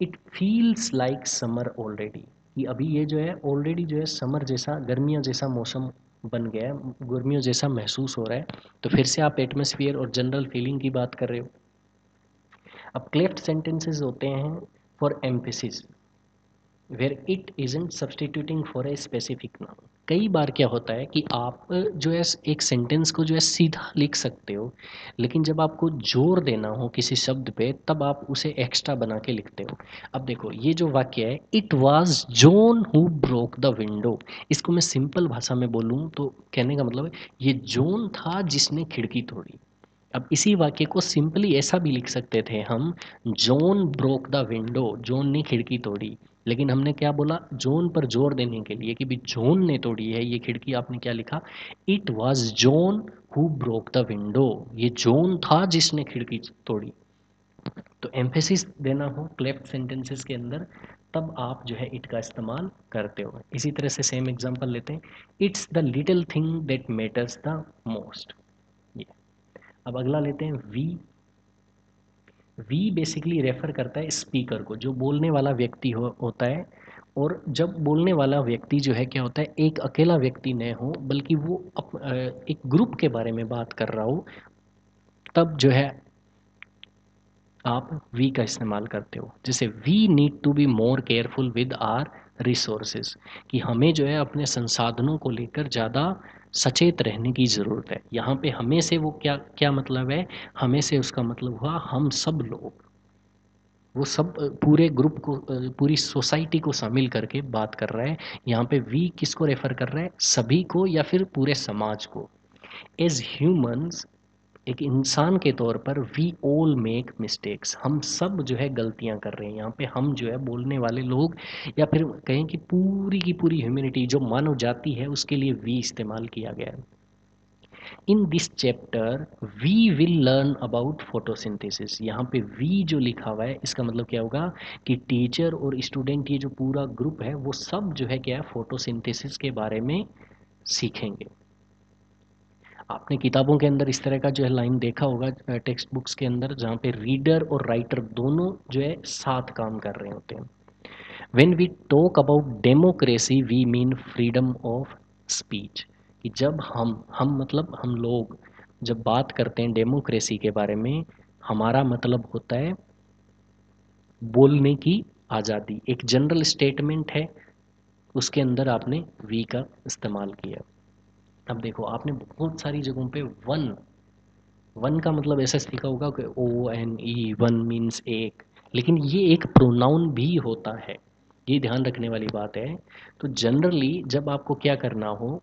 Speaker 1: It feels like summer already, कि अभी ये जो है ऑलरेडी जो है समर जैसा, गर्मियों जैसा मौसम बन गया है, गर्मियों जैसा महसूस हो रहा है। तो फिर से आप एटमॉस्फेयर और जनरल फीलिंग की बात कर रहे हो। अब क्लेफ्ट सेंटेंसेस होते हैं for emphasis, where it isn't substituting for a specific noun. कई बार क्या होता है कि आप जो है एक सेंटेंस को जो है सीधा लिख सकते हो, लेकिन जब आपको जोर देना हो किसी शब्द पे तब आप उसे एक्स्ट्रा बना के लिखते हो। अब देखो ये जो वाक्य है, it was John who broke the window, इसको मैं सिंपल भाषा में बोलूँ तो कहने का मतलब है ये जॉन था जिसने खिड़की तोड़ी। अब इसी वाक्य को सिंपली ऐसा भी लिख सकते थे हम, John broke the window, John ने खिड़की तोड़ी। लेकिन हमने क्या बोला, जॉन पर जोर देने के लिए कि भी जॉन ने तोड़ी है ये खिड़की, आपने क्या लिखा, it was John who broke the window, ये जॉन था जिसने खिड़की तोड़ी। तो एम्फेसिस देना हो क्लेफ्ट सेंटेंसेस के अंदर, तब आप जो है इट का इस्तेमाल करते हो। इसी तरह से सेम एग्जांपल लेते हैं, it's the little thing that matters the most. अब अगला लेते हैं वी। वी बेसिकली रेफर करता है स्पीकर को, जो बोलने वाला व्यक्ति होता है। और जब बोलने वाला व्यक्ति जो है क्या होता है, एक अकेला व्यक्ति न हो बल्कि वो एक ग्रुप के बारे में बात कर रहा हो, तब जो है आप वी का इस्तेमाल करते हो। जैसे we need to be more careful with our resources, कि हमें जो है अपने संसाधनों को लेकर ज़्यादा सचेत रहने की ज़रूरत है। यहाँ पे हमें से वो क्या क्या मतलब है, हमें से उसका मतलब हुआ हम सब लोग, वो सब पूरे ग्रुप को पूरी सोसाइटी को शामिल करके बात कर रहा है। यहाँ पे वी किसको रेफर कर रहा है, सभी को या फिर पूरे समाज को। एज ह्यूमंस, एक इंसान के तौर पर वी ऑल मेक मिस्टेक्स, हम सब जो है गलतियां कर रहे हैं। यहाँ पे हम जो है बोलने वाले लोग, या फिर कहें कि पूरी की पूरी ह्यूमैनिटी जो मानव जाति है उसके लिए वी इस्तेमाल किया गया है। In this chapter we will learn about photosynthesis. यहाँ पे वी जो लिखा हुआ है इसका मतलब क्या होगा कि टीचर और स्टूडेंट, ये जो पूरा ग्रुप है वो सब जो है क्या है, फोटोसिंथेसिस के बारे में सीखेंगे। आपने किताबों के अंदर इस तरह का जो है लाइन देखा होगा टेक्स्ट बुक्स के अंदर, जहाँ पे रीडर और राइटर दोनों जो है साथ काम कर रहे होते हैं। When we talk about democracy we mean freedom of speech, कि जब हम मतलब हम लोग जब बात करते हैं डेमोक्रेसी के बारे में, हमारा मतलब होता है बोलने की आज़ादी। एक जनरल स्टेटमेंट है, उसके अंदर आपने वी का इस्तेमाल किया। अब देखो आपने बहुत सारी जगहों पे वन, वन का मतलब ऐसा सीखा होगा कि O N E, one means एक, लेकिन ये एक प्रोनाउन भी होता है, ये ध्यान रखने वाली बात है। तो जनरली जब आपको क्या करना हो,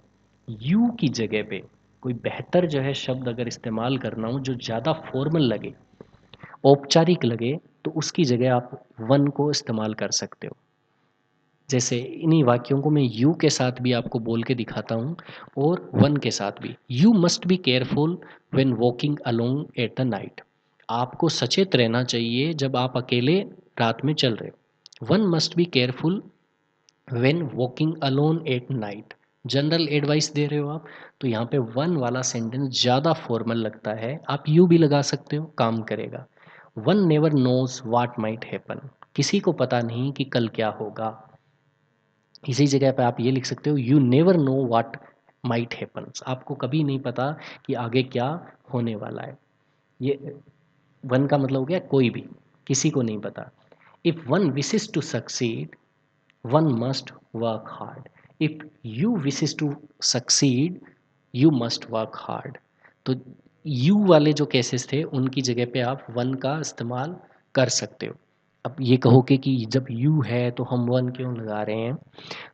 Speaker 1: यू की जगह पे कोई बेहतर जो है शब्द अगर इस्तेमाल करना हो जो ज़्यादा फॉर्मल लगे, औपचारिक लगे, तो उसकी जगह आप वन को इस्तेमाल कर सकते हो। जैसे इन्हीं वाक्यों को मैं यू के साथ भी आपको बोल के दिखाता हूँ और वन के साथ भी। You must be careful when walking along at the night, आपको सचेत रहना चाहिए जब आप अकेले रात में चल रहे हो। One must be careful when walking alone at night, general advice दे रहे हो आप, तो यहाँ पे वन वाला सेंटेंस ज़्यादा फॉर्मल लगता है, आप यू भी लगा सकते हो, काम करेगा। One never knows what might happen, किसी को पता नहीं कि कल क्या होगा। इसी जगह पे आप ये लिख सकते हो, you never know what might happens, आपको कभी नहीं पता कि आगे क्या होने वाला है। ये वन का मतलब हो गया कोई भी, किसी को नहीं पता। If one wishes to succeed one must work hard, if you wishes to succeed you must work hard. तो यू वाले जो केसेस थे उनकी जगह पे आप वन का इस्तेमाल कर सकते हो। अब ये कहोगे कि जब यू है तो हम वन क्यों लगा रहे हैं,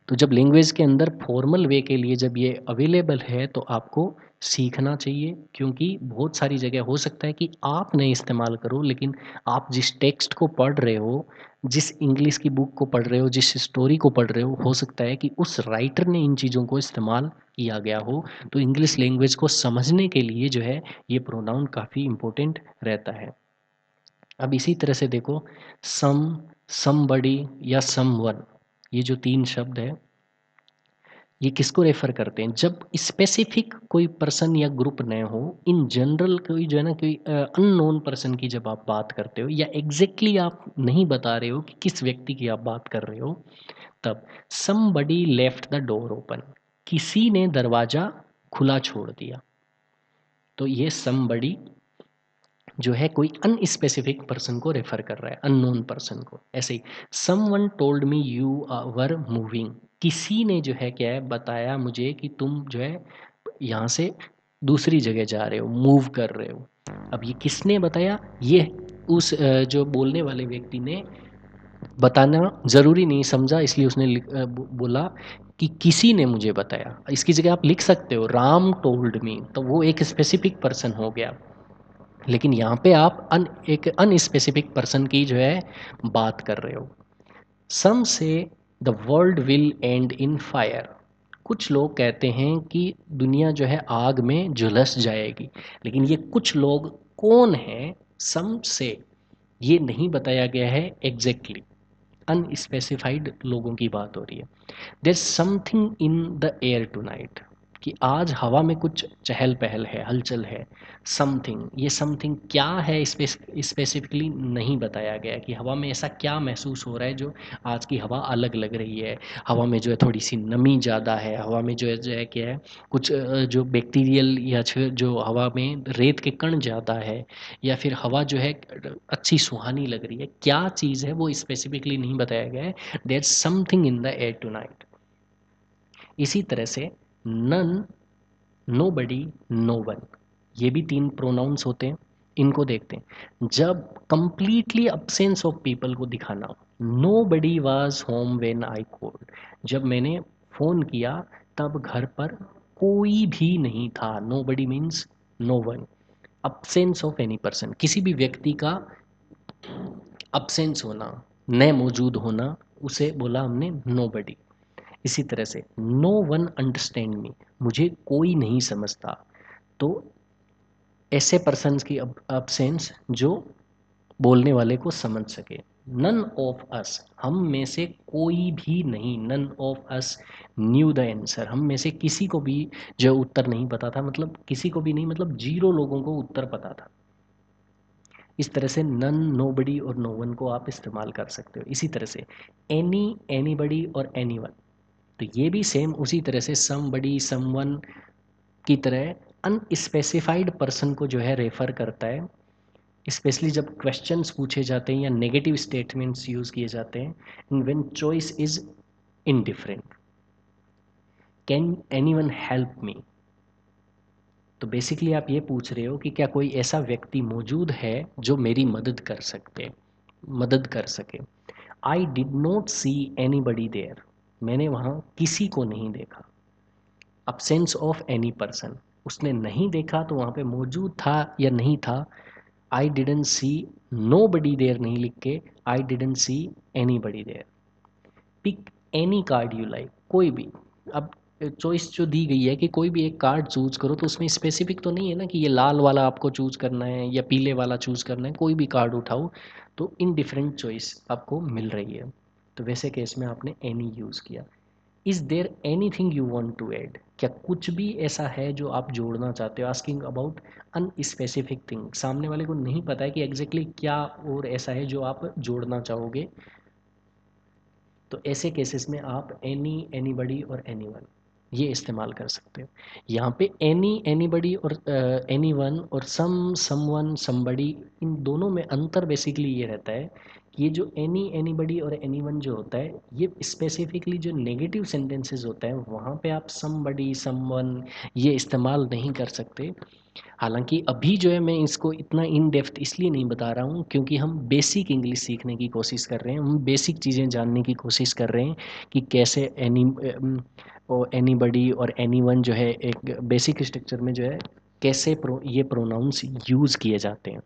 Speaker 1: तो जब लैंग्वेज के अंदर फॉर्मल वे के लिए जब ये अवेलेबल है तो आपको सीखना चाहिए। क्योंकि बहुत सारी जगह हो सकता है कि आप नहीं इस्तेमाल करो, लेकिन आप जिस टेक्स्ट को पढ़ रहे हो, जिस इंग्लिश की बुक को पढ़ रहे हो, जिस स्टोरी को पढ़ रहे हो सकता है कि उस राइटर ने इन चीज़ों को इस्तेमाल किया गया हो। तो इंग्लिश लैंग्वेज को समझने के लिए जो है ये प्रोनाउन काफ़ी इम्पोर्टेंट रहता है। अब इसी तरह से देखो, सम, समबडी या समवन, ये जो तीन शब्द है ये किसको रेफर करते हैं, जब स्पेसिफिक कोई पर्सन या ग्रुप न हो, इन जनरल कोई जो है ना कोई अननोन पर्सन की जब आप बात करते हो या एग्जैक्टली आप नहीं बता रहे हो कि किस व्यक्ति की आप बात कर रहे हो, तब somebody left the door open, किसी ने दरवाजा खुला छोड़ दिया। तो ये समबडी जो है कोई अनस्पेसिफिक पर्सन को रेफर कर रहा है, अननोन पर्सन को। ऐसे ही someone told me you were moving, किसी ने जो है क्या है बताया मुझे कि तुम जो है यहाँ से दूसरी जगह जा रहे हो, मूव कर रहे हो। अब ये किसने बताया, ये उस जो बोलने वाले व्यक्ति ने बताना ज़रूरी नहीं समझा, इसलिए उसने बोला कि किसी ने मुझे बताया। इसकी जगह आप लिख सकते हो राम टोल्ड मी, तो वो एक स्पेसिफिक पर्सन हो गया। लेकिन यहाँ पे आप एक अनस्पेसिफिक पर्सन की जो है बात कर रहे हो। सम से the world will and in fire, कुछ लोग कहते हैं कि दुनिया जो है आग में झुलस जाएगी। लेकिन ये कुछ लोग कौन हैं, सम से ये नहीं बताया गया है एग्जैक्टली, अनस्पेसिफाइड लोगों की बात हो रही है। There something in the air tonight, कि आज हवा में कुछ चहल पहल है, हलचल है, समथिंग। ये समथिंग क्या है स्पेसिफिकली नहीं बताया गया कि हवा में ऐसा क्या महसूस हो रहा है जो आज की हवा अलग लग रही है। हवा में जो है थोड़ी सी नमी ज़्यादा है, हवा में जो है क्या है, कुछ जो बैक्टीरियल या जो हवा में रेत के कण ज़्यादा है, या फिर हवा जो है अच्छी सुहानी लग रही है। क्या चीज़ है वो स्पेसिफिकली नहीं बताया गया है। There something in the air tonight. इसी तरह से none, nobody, no one, ये भी तीन प्रोनाउंस होते हैं। इनको देखते हैं। जब कंप्लीटली अब्सेंस ऑफ पीपल को दिखाना हो, nobody was home when I called, जब मैंने फ़ोन किया तब घर पर कोई भी नहीं था। Nobody means no one. Absence of any person, किसी भी व्यक्ति का अब्सेंस होना, न मौजूद होना, उसे बोला हमने नो बडी। इसी तरह से नो वन अंडरस्टैंड मी, मुझे कोई नहीं समझता। तो ऐसे पर्सन्स की अब्सेंस जो बोलने वाले को समझ सके। नन ऑफ अस, हम में से कोई भी नहीं, none of us knew the answer, हम में से किसी को भी जो उत्तर नहीं पता था, मतलब किसी को भी नहीं, मतलब 0 लोगों को उत्तर पता था। इस तरह से नन, नोबडी और नो वन को आप इस्तेमाल कर सकते हो। इसी तरह से एनी, एनीबडी और एनीवन, तो ये भी सेम उसी तरह से समबडी, समवन की तरह अनस्पेसिफाइड पर्सन को जो है रेफर करता है। स्पेशली जब क्वेश्चंस पूछे जाते हैं या नेगेटिव स्टेटमेंट्स यूज किए जाते हैं, when choice is indifferent. Can anyone help me, तो बेसिकली आप ये पूछ रहे हो कि क्या कोई ऐसा व्यक्ति मौजूद है जो मेरी मदद कर सके। I did not see anybody there, मैंने वहाँ किसी को नहीं देखा। अब्सेंस ऑफ एनी पर्सन, उसने नहीं देखा तो वहाँ पे मौजूद था या नहीं था। I didn't see nobody there नहीं लिख के I didn't see anybody there. Pick any card you like, कोई भी। अब चॉइस जो दी गई है कि कोई भी एक कार्ड चूज करो, तो उसमें स्पेसिफिक तो नहीं है ना कि ये लाल वाला आपको चूज करना है या पीले वाला चूज करना है। कोई भी कार्ड उठाओ तो इन डिफरेंट चॉइस आपको मिल रही है। तो वैसे केस में आपने एनी यूज़ किया। Is there anything you want to add, क्या कुछ भी ऐसा है जो आप जोड़ना चाहते हो। आस्किंग अबाउट अनस्पेसिफिक थिंग, सामने वाले को नहीं पता है कि एग्जैक्टली क्या और ऐसा है जो आप जोड़ना चाहोगे। तो ऐसे केसेस में आप एनी, एनीबडी और एनीवन ये इस्तेमाल कर सकते हो। यहाँ पे एनी, एनीबडी और एनीवन और सम, समवन, समबडी, इन दोनों में अंतर बेसिकली ये रहता है कि ये जो एनी, एनीबडी और एनीवन जो होता है, ये स्पेसिफिकली जो नेगेटिव सेंटेंसेस होता है वहाँ पे आप समबडी, समवन ये इस्तेमाल नहीं कर सकते। हालांकि अभी जो है मैं इसको इतना इन डेप्थ इसलिए नहीं बता रहा हूँ क्योंकि हम बेसिक इंग्लिश सीखने की कोशिश कर रहे हैं, हम बेसिक चीज़ें जानने की कोशिश कर रहे हैं कि कैसे एनीबडी और एनीवन जो है एक बेसिक स्ट्रक्चर में जो है कैसे ये प्रोनाउंस यूज़ किए जाते हैं।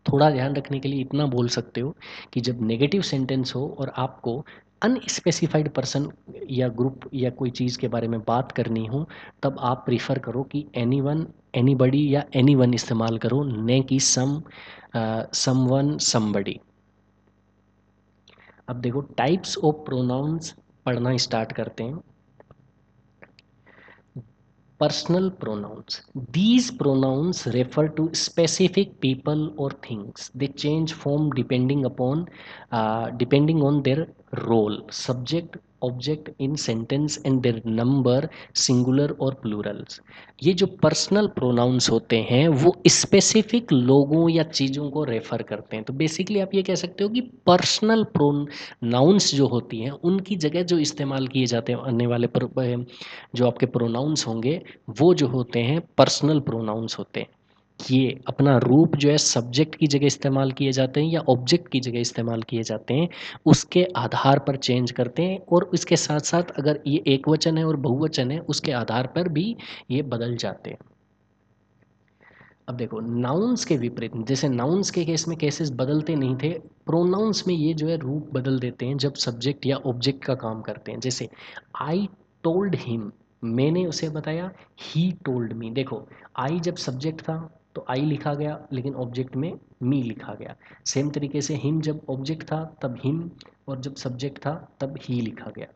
Speaker 1: थोड़ा ध्यान रखने के लिए इतना बोल सकते हो कि जब नेगेटिव सेंटेंस हो और आपको अनस्पेसिफाइड पर्सन या ग्रुप या कोई चीज़ के बारे में बात करनी हो, तब आप प्रीफर करो कि एनीवन, एनीबडी या एनीवन इस्तेमाल करो, न कि समवन, समबडी। अब देखो टाइप्स ऑफ प्रोनाउंस पढ़ना स्टार्ट करते हैं। Personal pronouns. These pronouns refer to specific people or things. They change form depending on their role, subject, object in sentence and their number, singular और plurals. ये जो personal pronouns होते हैं वो specific लोगों या चीज़ों को रेफर करते हैं। तो बेसिकली आप ये कह सकते हो कि पर्सनल प्रोनाउंस जो होती हैं उनकी जगह जो इस्तेमाल किए जाते हैं आने वाले जो आपके प्रोनाउंस होंगे वो जो होते हैं पर्सनल प्रोनाउंस होते हैं। ये अपना रूप जो है सब्जेक्ट की जगह इस्तेमाल किए जाते हैं या ऑब्जेक्ट की जगह इस्तेमाल किए जाते हैं, उसके आधार पर चेंज करते हैं। और इसके साथ साथ अगर ये एक वचन है और बहुवचन है उसके आधार पर भी ये बदल जाते हैं। अब देखो नाउन्स के विपरीत, जैसे नाउन्स के केस में केसेस बदलते नहीं थे, प्रोनाउंस में ये जो है रूप बदल देते हैं जब सब्जेक्ट या ऑब्जेक्ट का काम करते हैं। जैसे आई टोल्ड हिम, मैंने उसे बताया। ही टोल्ड मी, देखो आई जब सब्जेक्ट था तो आई लिखा गया लेकिन ऑब्जेक्ट में मी लिखा गया। सेम तरीके से हिम जब ऑब्जेक्ट था तब हिम, और जब सब्जेक्ट था तब ही लिखा गया।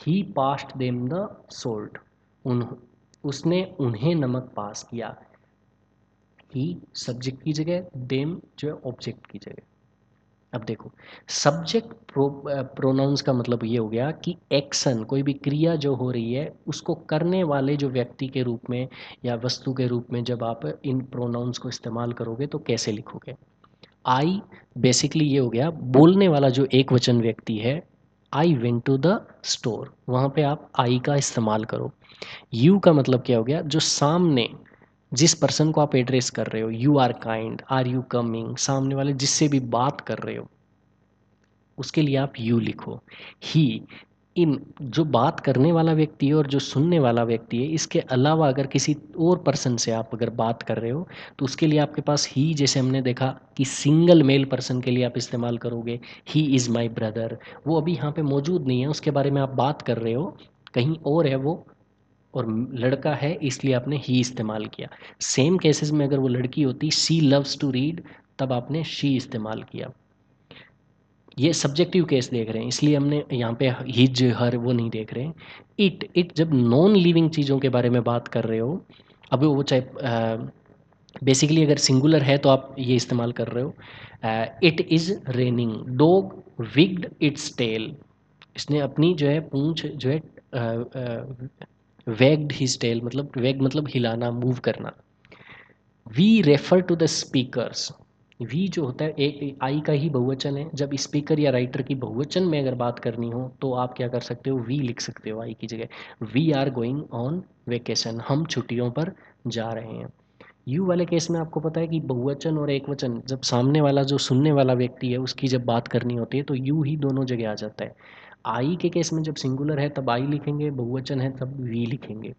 Speaker 1: ही पास्ट देम द सोल्ट, उन उसने उन्हें नमक पास किया। ही सब्जेक्ट की जगह, देम जो है ऑब्जेक्ट की जगह। अब देखो, सब्जेक्ट प्रोनाउंस का मतलब ये हो गया कि एक्शन, कोई भी क्रिया जो हो रही है उसको करने वाले जो व्यक्ति के रूप में या वस्तु के रूप में जब आप इन प्रोनाउंस को इस्तेमाल करोगे तो कैसे लिखोगे। आई बेसिकली ये हो गया बोलने वाला जो एक वचन व्यक्ति है। I went to the store, वहाँ पे आप आई का इस्तेमाल करो। यू का मतलब क्या हो गया, जो सामने जिस पर्सन को आप एड्रेस कर रहे हो, you are kind, are you coming, सामने वाले जिससे भी बात कर रहे हो उसके लिए आप यू लिखो। ही, इन, जो बात करने वाला व्यक्ति है और जो सुनने वाला व्यक्ति है, इसके अलावा अगर किसी और पर्सन से आप अगर बात कर रहे हो तो उसके लिए आपके पास ही, जैसे हमने देखा कि सिंगल मेल पर्सन के लिए आप इस्तेमाल करोगे ही इज़ माई ब्रदर। वो अभी यहाँ पे मौजूद नहीं है, उसके बारे में आप बात कर रहे हो, कहीं और है वो, और लड़का है इसलिए आपने ही इस्तेमाल किया। सेम केसेस में अगर वो लड़की होती, शी लव्स टू रीड, तब आपने शी इस्तेमाल किया। ये सब्जेक्टिव केस देख रहे हैं इसलिए हमने यहाँ पे हिज हर वो नहीं देख रहे हैं। इट, इट जब नॉन लिविंग चीज़ों के बारे में बात कर रहे हो, अब वो चाहे बेसिकली अगर सिंगुलर है तो आप ये इस्तेमाल कर रहे हो। It is raining, dog wagged its tail, इसने अपनी जो है पूंछ जो है वैग्ड हिज टेल, मतलब वैग मतलब हिलाना, मूव करना। We refer to the speakers, we जो होता है एक आई का ही बहुवचन है। जब स्पीकर या राइटर की बहुवचन में अगर बात करनी हो तो आप क्या कर सकते हो, वी लिख सकते हो आई की जगह। We are going on vacation, हम छुट्टियों पर जा रहे हैं। यू वाले केस में आपको पता है कि बहुवचन और एकवचन, जब सामने वाला जो सुनने वाला व्यक्ति है उसकी जब बात करनी होती है तो यू ही दोनों जगह आ जाता है। आई के केस में जब सिंगुलर है तब आई लिखेंगे, बहुवचन है तब वी लिखेंगे।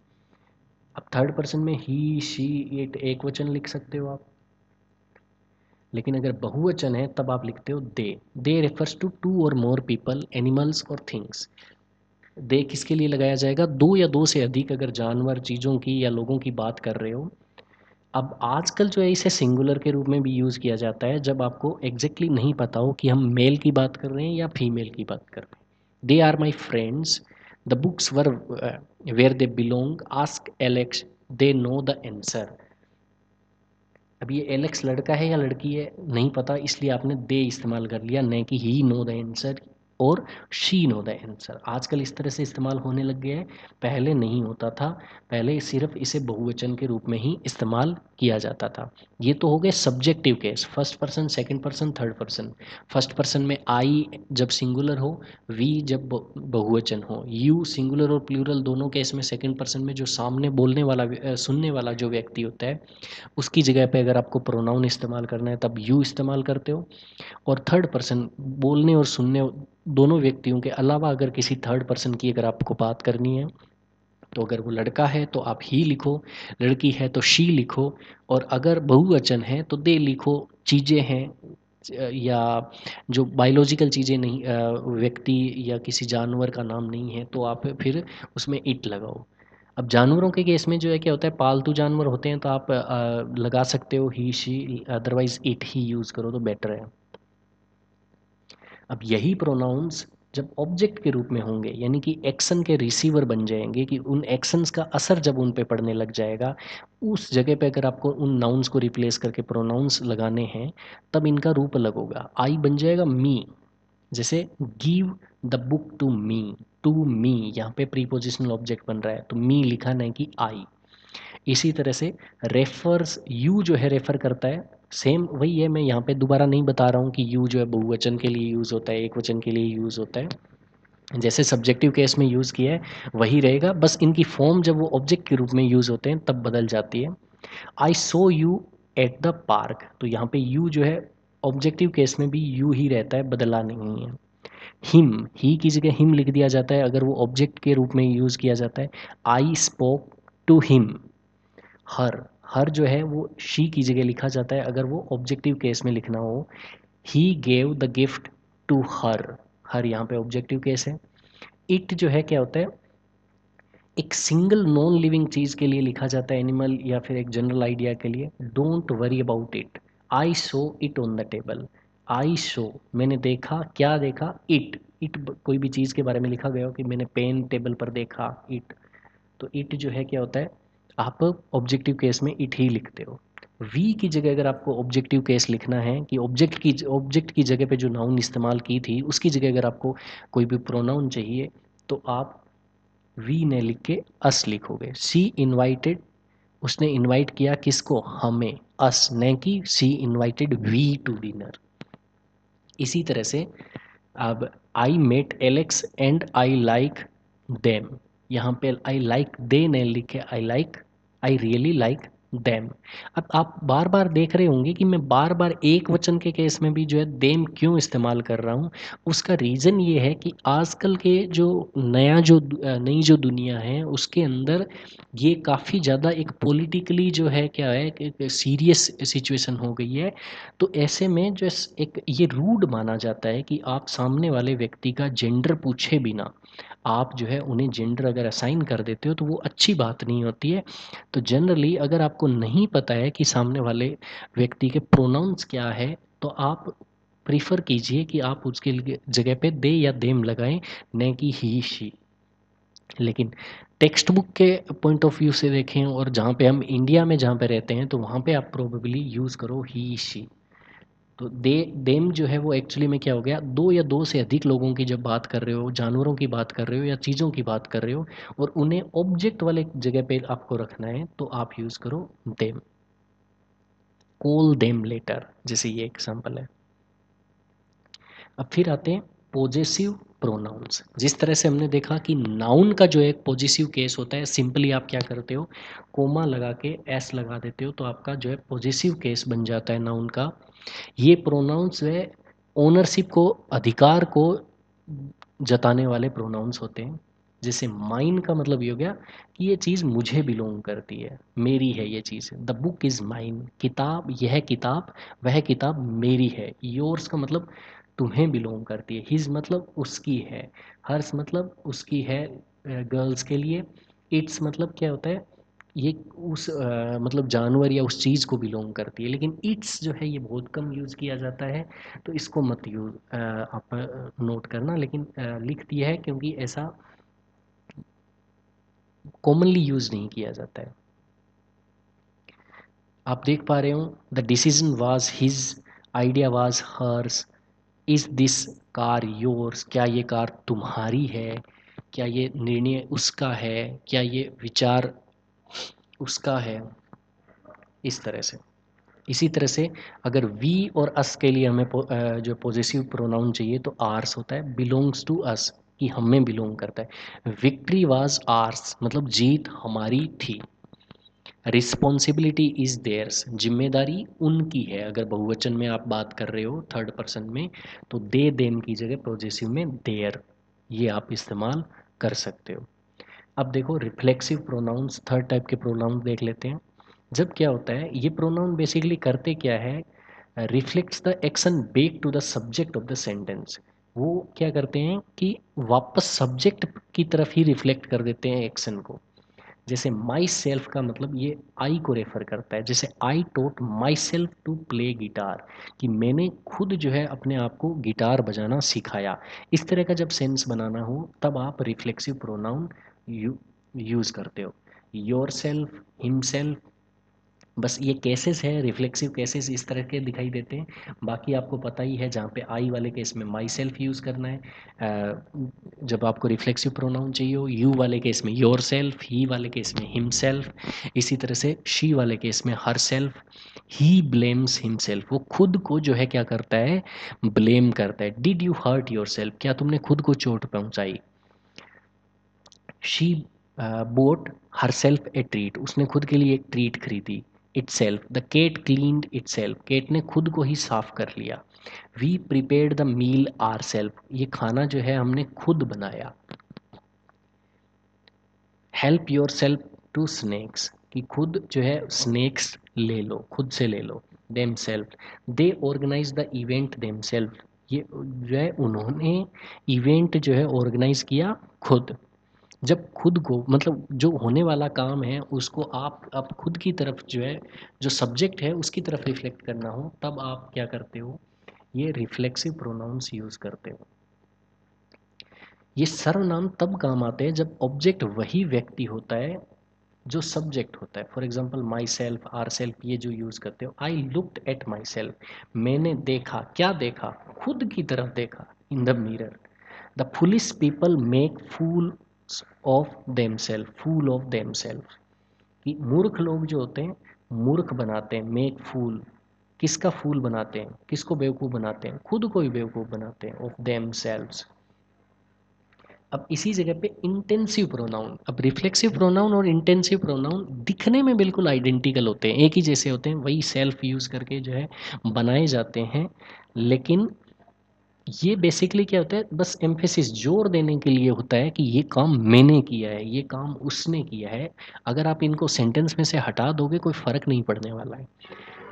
Speaker 1: अब थर्ड पर्सन में ही शी इट एक वचन लिख सकते हो आप, लेकिन अगर बहुवचन है तब आप लिखते हो दे। दे रेफर्स टू टू और मोर पीपल, एनिमल्स और थिंग्स। दे किसके लिए लगाया जाएगा, दो या दो से अधिक अगर जानवर, चीज़ों की या लोगों की बात कर रहे हो। अब आजकल जो है इसे सिंगुलर के रूप में भी यूज़ किया जाता है जब आपको एग्जैक्टली नहीं पता हो कि हम मेल की बात कर रहे हैं या फीमेल की बात कर रहे हैं। They are my friends, the books were where they belong, ask Alex, they know the answer. अब ये एलेक्स लड़का है या लड़की है नहीं पता, इसलिए आपने दे इस्तेमाल कर लिया, नहीं कि ही नो द आंसर और शी नो द आंसर। आजकल इस तरह से इस्तेमाल होने लग गया है, पहले नहीं होता था। पहले सिर्फ इसे बहुवचन के रूप में ही इस्तेमाल किया जाता था। ये तो हो गए subjective case, first person, second person, third person. First person में आई जब सिंगुलर हो, वी जब बहुवचन हो, यू सिंगुलर और प्लूरल दोनों केस में सेकंड पर्सन में जो सामने बोलने वाला सुनने वाला जो व्यक्ति होता है उसकी जगह पे अगर आपको प्रोनाउन इस्तेमाल करना है तब यू इस्तेमाल करते हो। और थर्ड पर्सन, बोलने और सुनने दोनों व्यक्तियों के अलावा अगर किसी थर्ड पर्सन की अगर आपको बात करनी है तो अगर वो लड़का है तो आप ही लिखो, लड़की है तो शी लिखो, और अगर बहुवचन है तो दे लिखो। चीज़ें हैं या जो बायोलॉजिकल चीज़ें नहीं, व्यक्ति या किसी जानवर का नाम नहीं है तो आप फिर उसमें इट लगाओ। अब जानवरों के केस में जो है क्या होता है, पालतू जानवर होते हैं तो आप लगा सकते हो ही शी, अदरवाइज इट ही यूज़ करो तो बेटर है। अब यही प्रोनाउंस जब ऑब्जेक्ट के रूप में होंगे, यानी कि एक्शन के रिसीवर बन जाएंगे, कि उन एक्शंस का असर जब उन पे पड़ने लग जाएगा, उस जगह पे अगर आपको उन नाउन्स को रिप्लेस करके प्रोनाउंस लगाने हैं तब इनका रूप अलग होगा। आई बन जाएगा मी, जैसे give the book to me, to me यहाँ पे प्रीपोजिशनल ऑब्जेक्ट बन रहा है तो मी लिखा नहीं कि आई। इसी तरह से रेफर्स, यू जो है रेफर करता है, सेम वही है, मैं यहाँ पे दोबारा नहीं बता रहा हूँ कि यू जो है बहुवचन के लिए यूज़ होता है, एक वचन के लिए यूज़ होता है। जैसे सब्जेक्टिव केस में यूज़ किया है वही रहेगा, बस इनकी फॉर्म जब वो ऑब्जेक्ट के रूप में यूज़ होते हैं तब बदल जाती है। I saw you at the park, तो यहाँ पे यू जो है ऑब्जेक्टिव केस में भी यू ही रहता है, बदला नहीं है। हिम, ही की जगह हिम लिख दिया जाता है अगर वो ऑब्जेक्ट के रूप में यूज़ किया जाता है। I spoke to him. Her, her जो है वो शी की जगह लिखा जाता है अगर वो ऑब्जेक्टिव केस में लिखना हो। He gave the gift to her, her यहाँ पे ऑब्जेक्टिव केस है। इट जो है क्या होता है, एक सिंगल नॉन लिविंग चीज़ के लिए लिखा जाता है, एनिमल या फिर एक जनरल आइडिया के लिए। Don't worry about it, I saw it on the table. I saw, मैंने देखा, क्या देखा, इट, इट कोई भी चीज़ के बारे में लिखा गया हो कि मैंने पेन टेबल पर देखा, इट, तो इट जो है क्या होता है, आप ऑब्जेक्टिव केस में इट ही लिखते हो। वी की जगह अगर आपको ऑब्जेक्टिव केस लिखना है कि ऑब्जेक्ट की जगह पे जो नाउन इस्तेमाल की थी उसकी जगह अगर आपको कोई भी प्रोनाउन चाहिए तो आप वी ने लिख के अस लिखोगे। सी इनवाइटेड, उसने इनवाइट किया किसको, हमें, अस, ने कि she invited we to dinner. इसी तरह से अब I met Alex and I like them, यहाँ पे आई लाइक दे ने लिखे I like, I really like them. अब आप बार बार देख रहे होंगे कि मैं बार बार एक वचन के केस में भी जो है देम क्यों इस्तेमाल कर रहा हूँ। उसका रीज़न ये है कि आजकल के जो नई जो दुनिया है उसके अंदर ये काफ़ी ज़्यादा एक पॉलिटिकली जो है क्या है कि सीरियस सिचुएशन हो गई है। तो ऐसे में जो एक ये रूड माना जाता है कि आप सामने वाले व्यक्ति का जेंडर पूछे बिना आप जो है उन्हें जेंडर अगर असाइन कर देते हो तो वो अच्छी बात नहीं होती है। तो जनरली अगर आपको नहीं पता है कि सामने वाले व्यक्ति के प्रोनाउंस क्या है तो आप प्रीफर कीजिए कि आप उसके जगह पे दे या देम लगाएं, न कि ही शी। लेकिन टेक्स्ट बुक के पॉइंट ऑफ व्यू से देखें और जहाँ पे हम इंडिया में जहाँ पे रहते हैं तो वहाँ पे आप प्रोबेबली यूज़ करो ही शी। तो दे देम जो है वो एक्चुअली में क्या हो गया, दो या दो से अधिक लोगों की जब बात कर रहे हो, जानवरों की बात कर रहे हो या चीज़ों की बात कर रहे हो और उन्हें ऑब्जेक्ट वाले जगह पे आपको रखना है तो आप यूज़ करो देम। कॉल देम लेटर, जैसे ये एग्जाम्पल है। अब फिर आते हैं पोजेसिव प्रोनाउंस। जिस तरह से हमने देखा कि नाउन का जो एक पोजेसिव केस होता है, सिंपली आप क्या करते हो, कोमा लगा के एस लगा देते हो तो आपका जो है पोजेसिव केस बन जाता है नाउन का। ये प्रोनाउंस वे ओनरशिप को, अधिकार को जताने वाले प्रोनाउंस होते हैं। जैसे माइन का मतलब ये हो गया कि ये चीज़ मुझे बिलोंग करती है, मेरी है ये चीज़। द बुक इज़ माइन, किताब, यह किताब, वह किताब मेरी है। योर्स का मतलब तुम्हें बिलोंग करती है। हिज मतलब उसकी है। हर्स मतलब उसकी है गर्ल्स के लिए। इट्स मतलब क्या होता है, ये उस मतलब जानवर या उस चीज़ को बिलोंग करती है। लेकिन इट्स जो है ये बहुत कम यूज़ किया जाता है तो इसको मत यूज़ आप नोट करना। लेकिन लिख दिया है क्योंकि ऐसा कॉमनली यूज़ नहीं किया जाता है। आप देख पा रहे हो, the decision was his, idea was hers, is this car yours, क्या ये कार तुम्हारी है, क्या ये निर्णय उसका है, क्या ये विचार उसका है। इस तरह से, इसी तरह से अगर वी और अस के लिए हमें जो पॉजेसिव प्रोनाउन चाहिए तो आर्स होता है, बिलोंग्स टू अस कि हमें बिलोंग करता है। विक्ट्री वाज आर्स मतलब जीत हमारी थी। रिस्पॉन्सिबिलिटी इज देयर्स, जिम्मेदारी उनकी है। अगर बहुवचन में आप बात कर रहे हो थर्ड पर्सन में तो दे देम की जगह पॉजेसिव में देयर, ये आप इस्तेमाल कर सकते हो। अब देखो रिफ्लेक्सिव प्रोनाउंस, थर्ड टाइप के प्रोनाउन देख लेते हैं। जब क्या होता है, ये प्रोनाउन बेसिकली करते क्या है, reflects the action back to the subject of the sentence. वो क्या करते हैं कि वापस सब्जेक्ट की तरफ ही रिफ्लेक्ट कर देते हैं एक्शन को। जैसे माई सेल्फ का मतलब ये आई को रेफर करता है। जैसे I taught myself to play guitar, कि मैंने खुद जो है अपने आप को गिटार बजाना सिखाया। इस तरह का जब सेंस बनाना हो तब आप रिफ्लेक्सिव प्रोनाउन यूज़ करते हो। योर सेल्फ, हिम सेल्फ, बस ये केसेस है, रिफ्लेक्सिव केसेस इस तरह के दिखाई देते हैं। बाकी आपको पता ही है, जहाँ पे आई वाले केस में माई सेल्फ यूज़ करना है, जब आपको रिफ्लेक्सिव प्रोनाउन चाहिए हो। यू वाले केस में योर सेल्फ, ही वाले केस में हिम सेल्फ। इसी तरह से शी वाले केस में हर सेल्फ। ही ब्लेम्स हिम सेल्फ, वो खुद को जो है क्या करता है, ब्लेम करता है। Did you hurt yourself, क्या तुमने खुद को चोट पहुंचाई। She bought herself a treat, उसने खुद के लिए एक ट्रीट खरीदी। Itself, the cat cleaned itself, cat ने खुद को ही साफ कर लिया। We prepared the meal ourself, ये खाना जो है हमने खुद बनाया। Help yourself to snacks, कि खुद जो है स्नैक्स ले लो, खुद से ले लो। Themselves, they organise the event themselves, ये जो है उन्होंने इवेंट जो है ऑर्गेनाइज किया खुद। जब खुद को मतलब जो होने वाला काम है उसको आप खुद की तरफ जो है, जो सब्जेक्ट है उसकी तरफ रिफ्लेक्ट करना हो तब आप क्या करते हो, ये रिफ्लेक्सिव प्रोनाउंस यूज़ करते हो। ये सर्वनाम तब काम आते हैं जब ऑब्जेक्ट वही व्यक्ति होता है जो सब्जेक्ट होता है, for example myself, ourself, ये जो यूज़ करते हो, I looked at myself, मैंने देखा, क्या देखा, खुद की तरफ देखा, in the mirror. The foolish people make fools of themself, fool of themself, कि मूर्ख लोग जो होते हैं मूर्ख बनाते हैं, मेक फूल, किसका फूल बनाते हैं, किसको बेवकूफ़ बनाते हैं, खुद को ही बेवकूफ़ बनाते हैं, ऑफ देम सेल्व्स। अब इसी जगह पे इंटेंसिव प्रोनाउन, अब रिफ्लेक्सिव प्रोनाउन और इंटेंसिव प्रोनाउन दिखने में बिल्कुल आइडेंटिकल होते हैं, एक ही जैसे होते हैं, वही सेल्फ यूज़ करके जो है बनाए जाते हैं, लेकिन ये बेसिकली क्या होता है, बस एम्फेसिस जोर देने के लिए होता है कि ये काम मैंने किया है, ये काम उसने किया है। अगर आप इनको सेंटेंस में से हटा दोगे कोई फ़र्क नहीं पड़ने वाला है।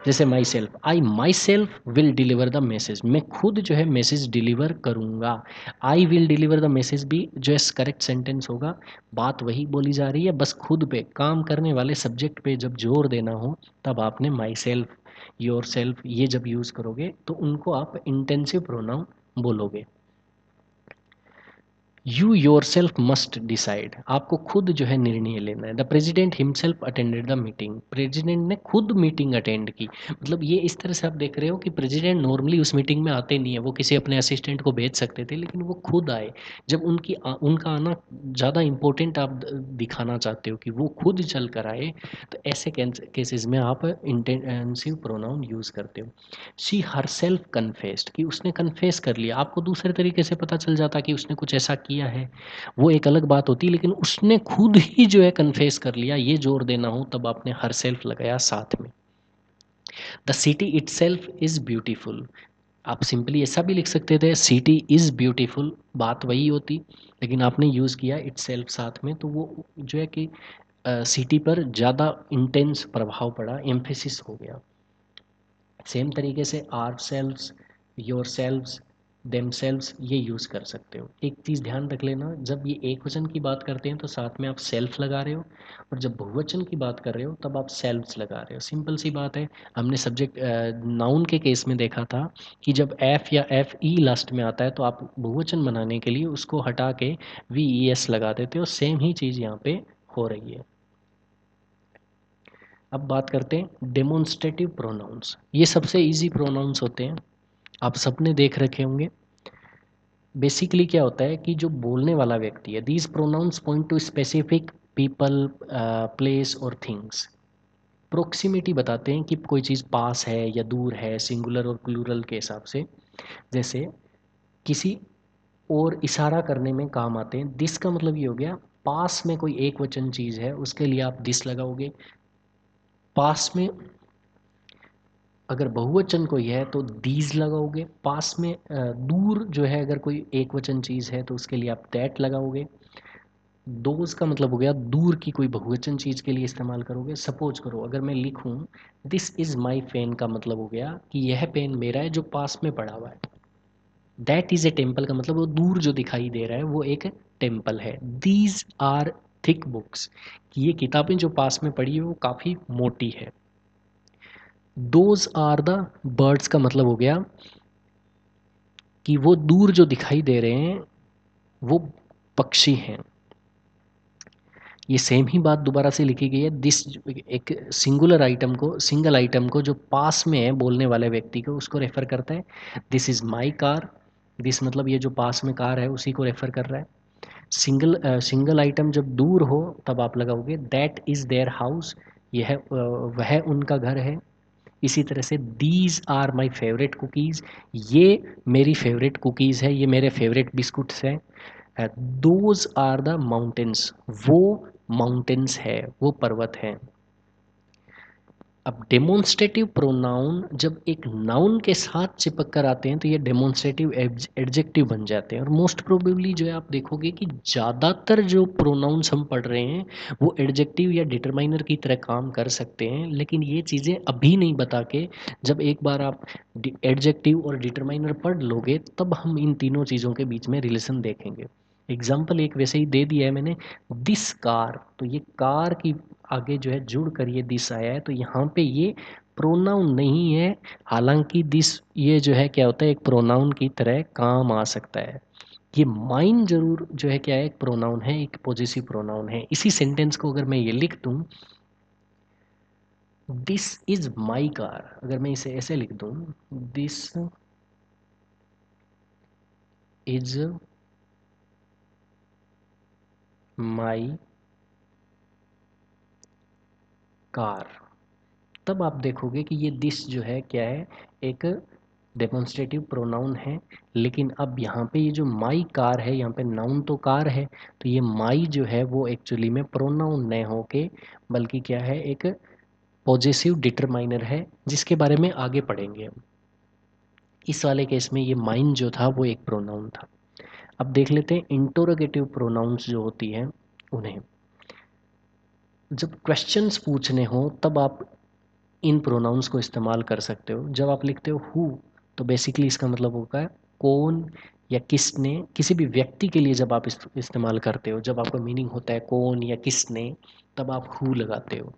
Speaker 1: जैसे my self, I my self will deliver the message, मैं खुद जो है मैसेज डिलीवर करूँगा। I will deliver the message भी जो है करेक्ट सेंटेंस होगा, बात वही बोली जा रही है, बस खुद पे काम करने वाले सब्जेक्ट पे जब जोर देना हो तब आपने माई सेल्फ, योर सेल्फ ये जब यूज़ करोगे तो उनको आप इंटेंसिव प्रोनाउन बोलोगे। You your self must decide, आपको खुद जो है निर्णय लेना है। The president himself attended the meeting, president ने खुद मीटिंग अटेंड की। मतलब ये इस तरह से आप देख रहे हो कि प्रेजिडेंट नॉर्मली उस मीटिंग में आते नहीं है, वो किसी अपने असिस्टेंट को भेज सकते थे, लेकिन वो खुद आए। जब उनका आना ज़्यादा इम्पोर्टेंट आप दिखाना चाहते हो कि वो खुद चल कर आए, तो ऐसे केसेस में आप इंटेंसिव प्रोनाउन यूज़ करते हो। शी हर सेल्फ कन्फेस्ड, कि उसने कन्फेस कर लिया, आपको दूसरे तरीके से पता चल जाता कि उसने कुछ ऐसा किया है, वो एक अलग बात होती, लेकिन उसने खुद ही जो है कन्फेस कर लिया, ये जोर देना हो तब आपने हर सेल्फ लगाया साथ में। The city it self is beautiful, आप सिंपली ऐसा भी लिख सकते थे, सिटी इज़ ब्यूटीफुल, बात वही होती, लेकिन आपने यूज़ किया इट सेल्फ साथ में, तो वो जो है कि सिटी पर ज़्यादा इंटेंस प्रभाव पड़ा, एम्फेसिस हो गया। सेम तरीके से ourselves, yourselves, themselves ये यूज़ कर सकते हो। एक चीज़ ध्यान रख लेना, जब ये एक वचन की बात करते हैं तो साथ में आप सेल्फ लगा रहे हो, और जब बहुवचन की बात कर रहे हो तब आप सेल्व्स लगा रहे हो। सिंपल सी बात है, हमने सब्जेक्ट नाउन के केस में देखा था कि जब एफ या एफ ई लास्ट में आता है तो आप बहुवचन बनाने के लिए उसको हटा के वी ई एस लगा देते हो। सेम ही चीज़ यहाँ पे हो रही है। अब बात करते हैं डेमोन्स्ट्रेटिव प्रोनाउंस, ये सबसे इजी प्रोनाउंस होते हैं, आप सबने देख रखे होंगे। बेसिकली क्या होता है कि जो बोलने वाला व्यक्ति है, these pronouns point to specific people, place और थिंग्स। प्रोक्सिमिटी बताते हैं कि कोई चीज़ पास है या दूर है, सिंगुलर और प्लूरल के हिसाब से। जैसे किसी और इशारा करने में काम आते हैं। दिस का मतलब ये हो गया, पास में कोई एक वचन चीज़ है उसके लिए आप दिस लगाओगे। पास में अगर बहुवचन कोई है तो दीज लगाओगे। पास में दूर जो है अगर कोई एक वचन चीज़ है तो उसके लिए आप दैट लगाओगे। दोज का मतलब हो गया दूर की कोई बहुवचन चीज़ के लिए इस्तेमाल करोगे। सपोज करो अगर मैं लिखूं दिस इज़ माई पेन, का मतलब हो गया कि यह पेन मेरा है जो पास में पड़ा हुआ है। दैट इज़ ए टेम्पल का मतलब वो दूर जो दिखाई दे रहा है वो एक टेम्पल है। दीज आर थिक बुक्स, कि ये किताबें जो पास में पड़ी है वो काफ़ी मोटी है। दोज आर द बर्ड्स का मतलब हो गया कि वो दूर जो दिखाई दे रहे हैं वो पक्षी हैं। ये सेम ही बात दोबारा से लिखी गई है। दिस एक सिंगुलर आइटम को, सिंगल आइटम को जो पास में है बोलने वाले व्यक्ति को, उसको रेफर करता है। This is my car, this मतलब ये जो पास में कार है उसी को रेफर कर रहा है। सिंगल आइटम जब दूर हो तब आप लगाओगे दैट इज़ देयर हाउस, यह वह उनका घर है। इसी तरह से these are my favourite cookies, ये मेरी फेवरेट कुकीज़ है, ये मेरे फेवरेट बिस्कुट्स हैं। दोज आर द माउंटेन्स, वो माउंटेन्स है, वो पर्वत है। अब डेमोन्स्ट्रेटिव प्रोनाउन जब एक नाउन के साथ चिपक कर आते हैं तो ये डेमोन्स्ट्रेटिव एडजेक्टिव बन जाते हैं। और मोस्ट प्रोबेबली जो है आप देखोगे कि ज़्यादातर जो प्रोनाउंस हम पढ़ रहे हैं वो एडजेक्टिव या डिटरमाइनर की तरह काम कर सकते हैं, लेकिन ये चीज़ें अभी नहीं बता के जब एक बार आप एडजेक्टिव और डिटरमाइनर पढ़ लोगे तब हम इन तीनों चीज़ों के बीच में रिलेशन देखेंगे। एग्जाम्पल एक वैसे ही दे दिया है मैंने, दिस कार, तो ये कार की आगे जो है जुड़ कर ये दिस आया है, तो यहाँ पे ये प्रोनाउन नहीं है। हालांकि दिस ये जो है क्या होता है एक प्रोनाउन की तरह काम आ सकता है। ये माइन जरूर जो है क्या है, एक प्रोनाउन है, एक पॉजेसिव प्रोनाउन है। इसी सेंटेंस को अगर मैं ये लिख दूं, दिस इज माई कार, अगर मैं इसे ऐसे लिख दूं, दिस इज माई कार, तब आप देखोगे कि ये दिस जो है क्या है, एक डेमोन्स्ट्रेटिव प्रोनाउन है। लेकिन अब यहाँ पे ये जो माई कार है, यहाँ पे नाउन तो कार है, तो ये माई जो है वो एक्चुअली में प्रोनाउन नहीं होके बल्कि क्या है, एक पॉजेसिव डिटरमाइनर है, जिसके बारे में आगे पढ़ेंगे हम। इस वाले केस में ये माइन जो था वो एक प्रोनाउन था। अब देख लेते हैं इंटरोगेटिव प्रोनाउंस जो होती हैं उन्हें। जब क्वेश्चंस पूछने हो तब आप इन प्रोनाउंस को इस्तेमाल कर सकते हो। जब आप लिखते हो हु, तो बेसिकली इसका मतलब होगा है कौन या किसने। किसी भी व्यक्ति के लिए जब आप इस्तेमाल करते हो, जब आपका मीनिंग होता है कौन या किसने, तब आप हु लगाते हो।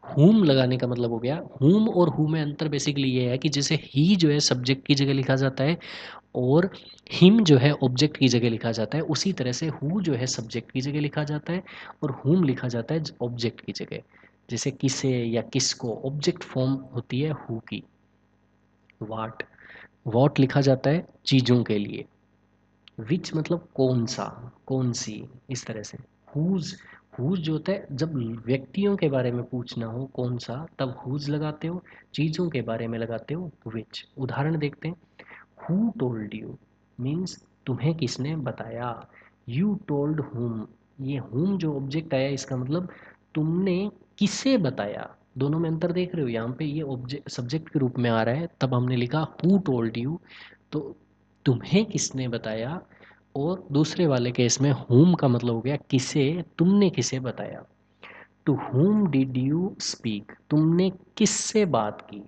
Speaker 1: हुम लगाने का मतलब हो गया, हुम और हु में अंतर बेसिकली ये है कि जैसे ही जो है सब्जेक्ट की जगह लिखा जाता है और हिम जो है ऑब्जेक्ट की जगह लिखा जाता है, उसी तरह से हु जो है सब्जेक्ट की जगह लिखा जाता है और हुम लिखा जाता है ऑब्जेक्ट की जगह। जैसे किसे या किसको, ऑब्जेक्ट फॉर्म होती है हु की। वाट, वॉट लिखा जाता है चीज़ों के लिए। विच मतलब कौन सा, कौन सी, इस तरह से। हुज, हुज जो होता है जब व्यक्तियों के बारे में पूछना हो कौन सा, तब हुज लगाते हो। चीज़ों के बारे में लगाते हो विच। उदाहरण देखते हैं, हु टोल्ड यू मीन्स तुम्हें किसने बताया। यू टोल्ड हुम, ये हुम जो ऑब्जेक्ट आया इसका मतलब तुमने किसे बताया। दोनों में अंतर देख रहे हो, यहाँ पे ये ऑब्जेक्ट सब्जेक्ट के रूप में आ रहा है, तब हमने लिखा हु टोल्ड यू, तो तुम्हें किसने बताया। और दूसरे वाले केस में हुम का मतलब हो गया किसे, तुमने किसे बताया। To whom did you speak, तुमने किससे बात की।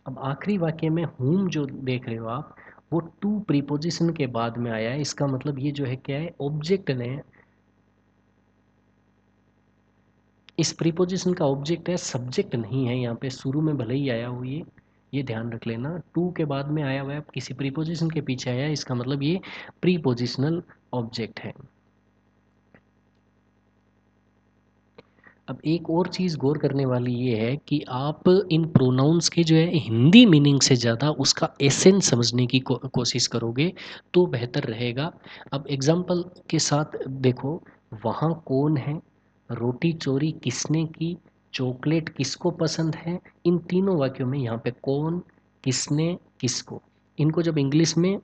Speaker 1: अब आखिरी वाक्य में हुम जो देख रहे हो आप, वो टू प्रीपोजिशन के बाद में आया है। इसका मतलब ये जो है क्या है, ऑब्जेक्ट ने, इस प्रीपोजिशन का ऑब्जेक्ट है, सब्जेक्ट नहीं है। यहाँ पे शुरू में भले ही आया हो ये ध्यान रख लेना, टू के बाद में आया हुआ है, किसी प्रीपोजिशन के पीछे आया है, इसका मतलब ये प्रीपोजिशनल ऑब्जेक्ट है। अब एक और चीज़ गौर करने वाली ये है कि आप इन प्रोनाउंस के जो है हिंदी मीनिंग से ज़्यादा उसका एसेंस समझने की कोशिश करोगे तो बेहतर रहेगा। अब एग्जाम्पल के साथ देखो, वहाँ कौन है, रोटी चोरी किसने की, चॉकलेट किसको पसंद है। इन तीनों वाक्यों में यहाँ पे कौन, किसने, किसको, इनको जब इंग्लिश में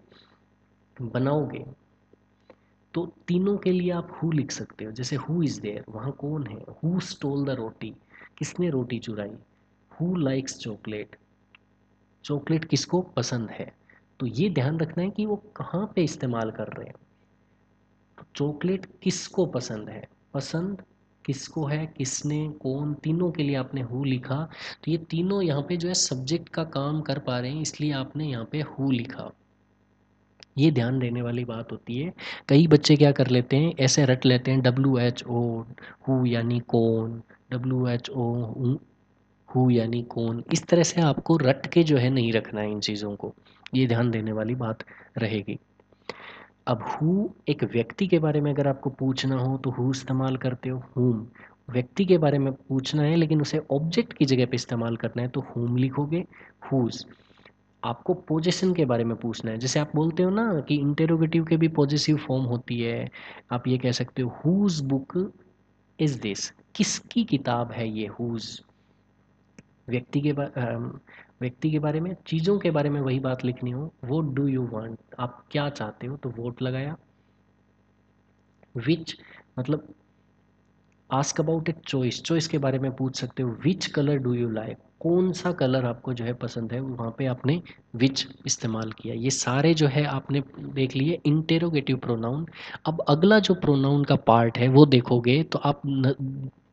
Speaker 1: बनाओगे तो तीनों के लिए आप हु लिख सकते हो। जैसे हु इज़ देयर, वहाँ कौन है, हु स्टोल द रोटी, किसने रोटी चुराई। हु लाइक्स चॉकलेट, चॉकलेट किसको पसंद है। तो ये ध्यान रखना है कि वो कहाँ पे इस्तेमाल कर रहे हैं। तो चॉकलेट किसको पसंद है, पसंद किसको है, किसने, कौन, तीनों के लिए आपने हु लिखा। तो ये तीनों यहाँ पे जो है सब्जेक्ट का काम कर पा रहे हैं, इसलिए आपने यहाँ पे हु लिखा। ये ध्यान देने वाली बात होती है। कई बच्चे क्या कर लेते हैं, ऐसे रट लेते हैं WHO, हु यानी कौन, WHO हु यानी कौन। इस तरह से आपको रट के जो है नहीं रखना है इन चीज़ों को, ये ध्यान देने वाली बात रहेगी। अब हु एक व्यक्ति के बारे में अगर आपको पूछना हो तो हु इस्तेमाल करते हो, हुम। व्यक्ति के बारे में पूछना है लेकिन उसे ऑब्जेक्ट की जगह पे इस्तेमाल करना है तो हुम लिखोगे, हुज। आपको पोजेशन के बारे में पूछना है, जैसे आप बोलते हो ना कि इंटेरोगेटिव के भी पॉजेसिव फॉर्म होती है। आप ये कह सकते हो हुज बुक इज दिस, किसकी किताब है ये, हुज। व्यक्ति के व्यक्ति के बारे में, चीज़ों के बारे में वही बात लिखनी हो, वोट डू यू वांट, आप क्या चाहते हो, तो वोट लगाया। विच मतलब ask about a choice, choice के बारे में पूछ सकते हो, which colour do you like, कौन सा कलर आपको जो है पसंद है, वहाँ पे आपने विच इस्तेमाल किया। ये सारे जो है आपने देख लिए इंटेरोगेटिव प्रोनाउन। अब अगला जो प्रोनाउन का पार्ट है वो देखोगे तो आप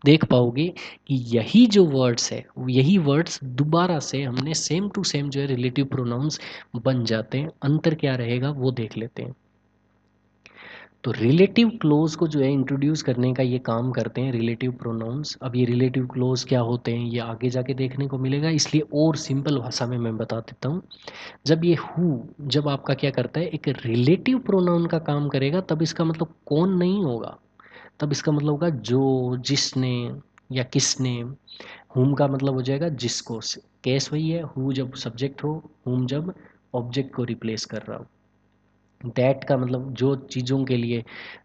Speaker 1: देख पाओगे कि यही जो वर्ड्स है, यही वर्ड्स दोबारा से हमने सेम टू सेम जो है रिलेटिव प्रोनाउंस बन जाते हैं। अंतर क्या रहेगा वो देख लेते हैं। तो रिलेटिव क्लोज को जो है इंट्रोड्यूस करने का ये काम करते हैं रिलेटिव प्रोनाउंस। अब ये रिलेटिव क्लोज क्या होते हैं ये आगे जाके देखने को मिलेगा, इसलिए और सिंपल भाषा में मैं बता देता हूँ। जब ये हु जब आपका क्या करता है एक रिलेटिव प्रोनाउन का काम करेगा, तब इसका मतलब कौन नहीं होगा, तब इसका मतलब होगा जो, जिसने या किसने। हुम का मतलब हो जाएगा जिसको। केस वही है, हु जब सब्जेक्ट हो, हुम जब ऑब्जेक्ट को रिप्लेस कर रहा हो। दैट का मतलब जो चीज़ों के लिए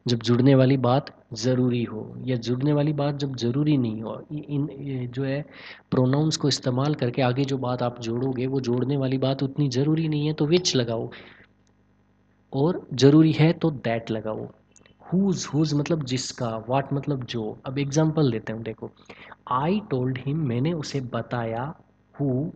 Speaker 1: जब जुड़ने वाली बात ज़रूरी हो, या जुड़ने वाली बात जब ज़रूरी नहीं हो। ये जो है प्रोनाउंस को इस्तेमाल करके आगे जो बात आप जोड़ोगे वो जोड़ने वाली बात उतनी ज़रूरी नहीं है तो विच लगाओ, और ज़रूरी है तो दैट लगाओ। हुज मतलब जिसका, वाट मतलब जो। अब एग्जांपल देते हैं, देखो। आई टोल्ड हिम, मैंने उसे बताया। हु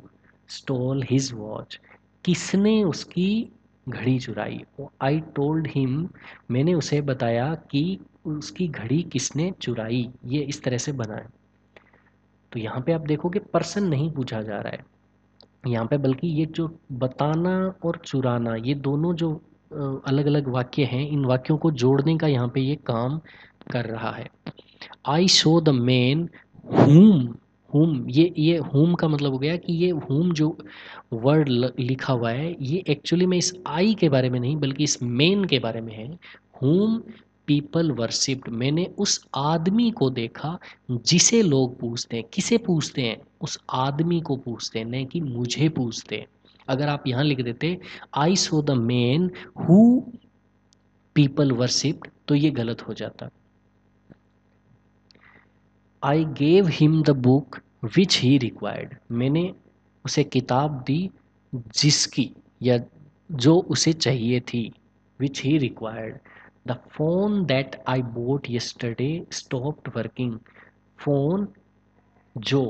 Speaker 1: स्टोल हिज वॉच, किसने उसकी घड़ी चुराई। आई टोल्ड हिम, मैंने उसे बताया कि उसकी घड़ी किसने चुराई। ये इस तरह से बना है। तो यहाँ पे आप देखोगे पर्सन नहीं पूछा जा रहा है यहाँ पे, बल्कि ये जो बताना और चुराना, ये दोनों जो अलग अलग वाक्य हैं, इन वाक्यों को जोड़ने का यहाँ पे ये काम कर रहा है। आई शो द मैन हुम, हुम ये हुम का मतलब हो गया कि ये हुम जो वर्ड लिखा हुआ है ये एक्चुअली में इस आई के बारे में नहीं बल्कि इस मेन के बारे में है। हुम पीपल वर्शिप्ड, मैंने उस आदमी को देखा जिसे लोग पूछते हैं। किसे पूछते हैं? उस आदमी को पूछते हैं, नहीं कि मुझे पूछते हैं। अगर आप यहाँ लिख देते I saw the man who people worshipped, तो ये गलत हो जाता। I gave him the book which he required, मैंने उसे किताब दी जिसकी या जो उसे चाहिए थी। Which he required. The phone that I bought yesterday stopped working, phone जो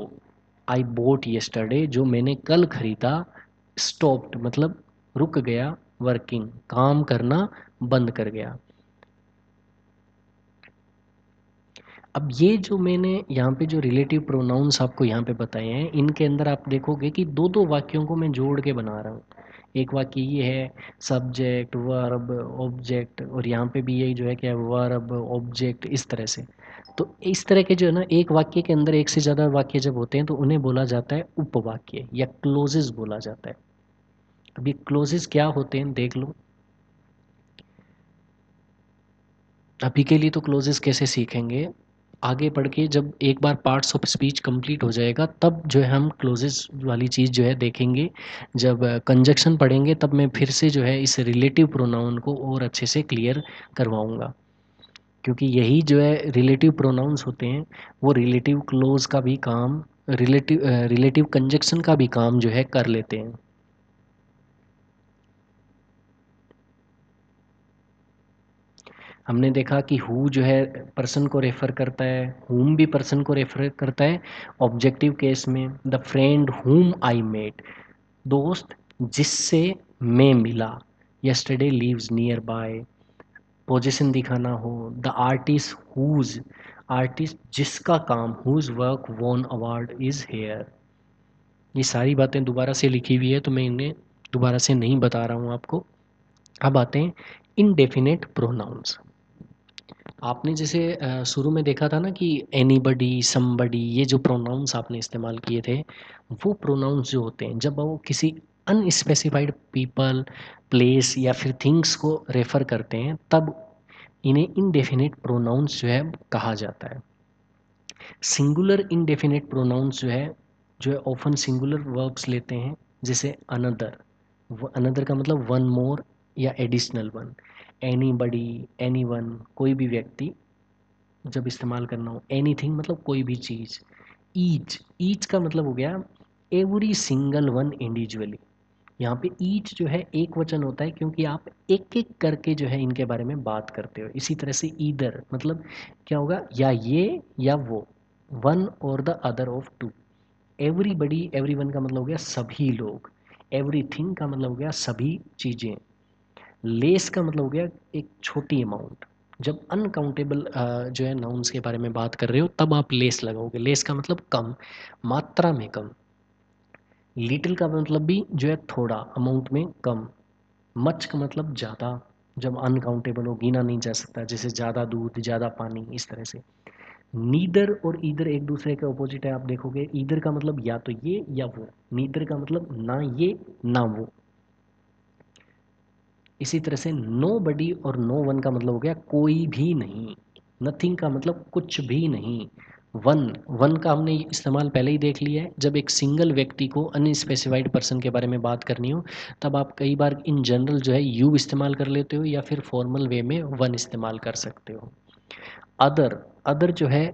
Speaker 1: आई बोट यस्टरडे जो मैंने कल खरीदा, स्टॉप्ड मतलब रुक गया, वर्किंग काम करना बंद कर गया। अब ये जो मैंने यहाँ पे जो रिलेटिव प्रोनाउंस आपको यहाँ पे बताए हैं, इनके अंदर आप देखोगे कि दो दो वाक्यों को मैं जोड़ के बना रहा हूँ। एक वाक्य ये है सब्जेक्ट वर्ब ऑब्जेक्ट, और यहाँ पे भी यही जो है क्या वर्ब ऑब्जेक्ट, इस तरह से। तो इस तरह के जो है ना एक वाक्य के अंदर एक से ज़्यादा वाक्य जब होते हैं तो उन्हें बोला जाता है उपवाक्य या क्लोजेस बोला जाता है। अब ये क्लोजेस क्या होते हैं देख लो। अभी के लिए तो क्लोजेस कैसे सीखेंगे, आगे बढ़ के जब एक बार पार्ट्स ऑफ स्पीच कंप्लीट हो जाएगा तब जो है हम क्लोजेस वाली चीज़ जो है देखेंगे। जब कंजक्शन पढ़ेंगे तब मैं फिर से जो है इस रिलेटिव प्रोनाउन को और अच्छे से क्लियर करवाऊंगा, क्योंकि यही जो है रिलेटिव प्रोनाउंस होते हैं वो रिलेटिव क्लोज का भी काम, रिलेटिव कंजक्शन का भी काम जो है कर लेते हैं। हमने देखा कि हु जो है पर्सन को रेफर करता है, हुम भी पर्सन को रेफर करता है ऑब्जेक्टिव केस में। The friend whom I met, दोस्त जिससे मैं मिला। Yesterday lives nearby, position दिखाना हो। द आर्टिस्ट हुज, आर्टिस्ट जिसका काम, whose work won award is here. ये सारी बातें दोबारा से लिखी हुई है तो मैं इन्हें दोबारा से नहीं बता रहा हूँ आपको। अब आते हैं इनडेफिनेट प्रोनाउंस। आपने जैसे शुरू में देखा था ना कि एनीबडी समबडी, ये जो प्रोनाउंस आपने इस्तेमाल किए थे, वो प्रोनाउंस जो होते हैं जब वो किसी अनस्पेसिफाइड पीपल प्लेस या फिर थिंग्स को रेफर करते हैं तब इन्हें इनडेफिनेट प्रोनाउंस जो है कहा जाता है। सिंगुलर इनडेफिनेट प्रोनाउंस जो है ऑफन सिंगुलर वर्ब्स लेते हैं, जैसे अनदर। अनदर का मतलब वन मोर या एडिशनल वन। एनीबडी, एनीवन, कोई भी व्यक्ति जब इस्तेमाल करना हो। एनीथिंग मतलब कोई भी चीज़। ईच, ईच का मतलब हो गया एवरी सिंगल वन इंडिविजुअली। यहाँ पे ईच जो है एक वचन होता है क्योंकि आप एक एक करके जो है इनके बारे में बात करते हो। इसी तरह से ईदर मतलब क्या होगा, या ये या वो, वन और the other of two. Everybody, everyone का मतलब हो गया सभी लोग। एवरीथिंग का मतलब हो गया सभी चीज़ें। लेस का मतलब हो गया एक छोटी अमाउंट। जब अनकाउंटेबल जो है नाउन्स के बारे में बात कर रहे हो तब आप लेस लगाओगे। लेस का मतलब कम, मात्रा में कम। लिटिल का मतलब भी जो है थोड़ा, अमाउंट में कम। मच का मतलब ज़्यादा। जब अनकाउंटेबल हो, गिना नहीं जा सकता, जैसे ज़्यादा दूध, ज़्यादा पानी, इस तरह से। नीदर और ईदर एक दूसरे के अपोजिट है, आप देखोगे। ईदर का मतलब या तो ये या वो, नीदर का मतलब ना ये ना वो। इसी तरह से नो बडी और नो वन का मतलब हो गया कोई भी नहीं। नथिंग का मतलब कुछ भी नहीं। वन, वन का हमने इस्तेमाल पहले ही देख लिया है। जब एक सिंगल व्यक्ति को अनस्पेसिफाइड पर्सन के बारे में बात करनी हो, तब आप कई बार इन जनरल जो है यू इस्तेमाल कर लेते हो, या फिर फॉर्मल वे में वन इस्तेमाल कर सकते हो। अदर, अदर जो है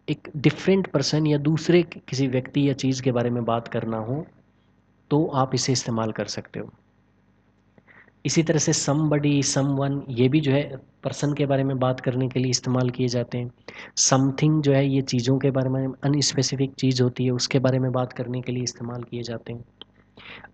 Speaker 1: एक डिफरेंट पर्सन या दूसरे किसी व्यक्ति या चीज़ के बारे में बात करना हो, तो आप इसे इस्तेमाल कर सकते हो। इसी तरह से समबडी, समवन, ये भी जो है पर्सन के बारे में बात करने के लिए इस्तेमाल किए जाते हैं। समथिंग जो है ये चीज़ों के बारे में, अनस्पेसिफिक चीज़ होती है उसके बारे में बात करने के लिए इस्तेमाल किए जाते हैं।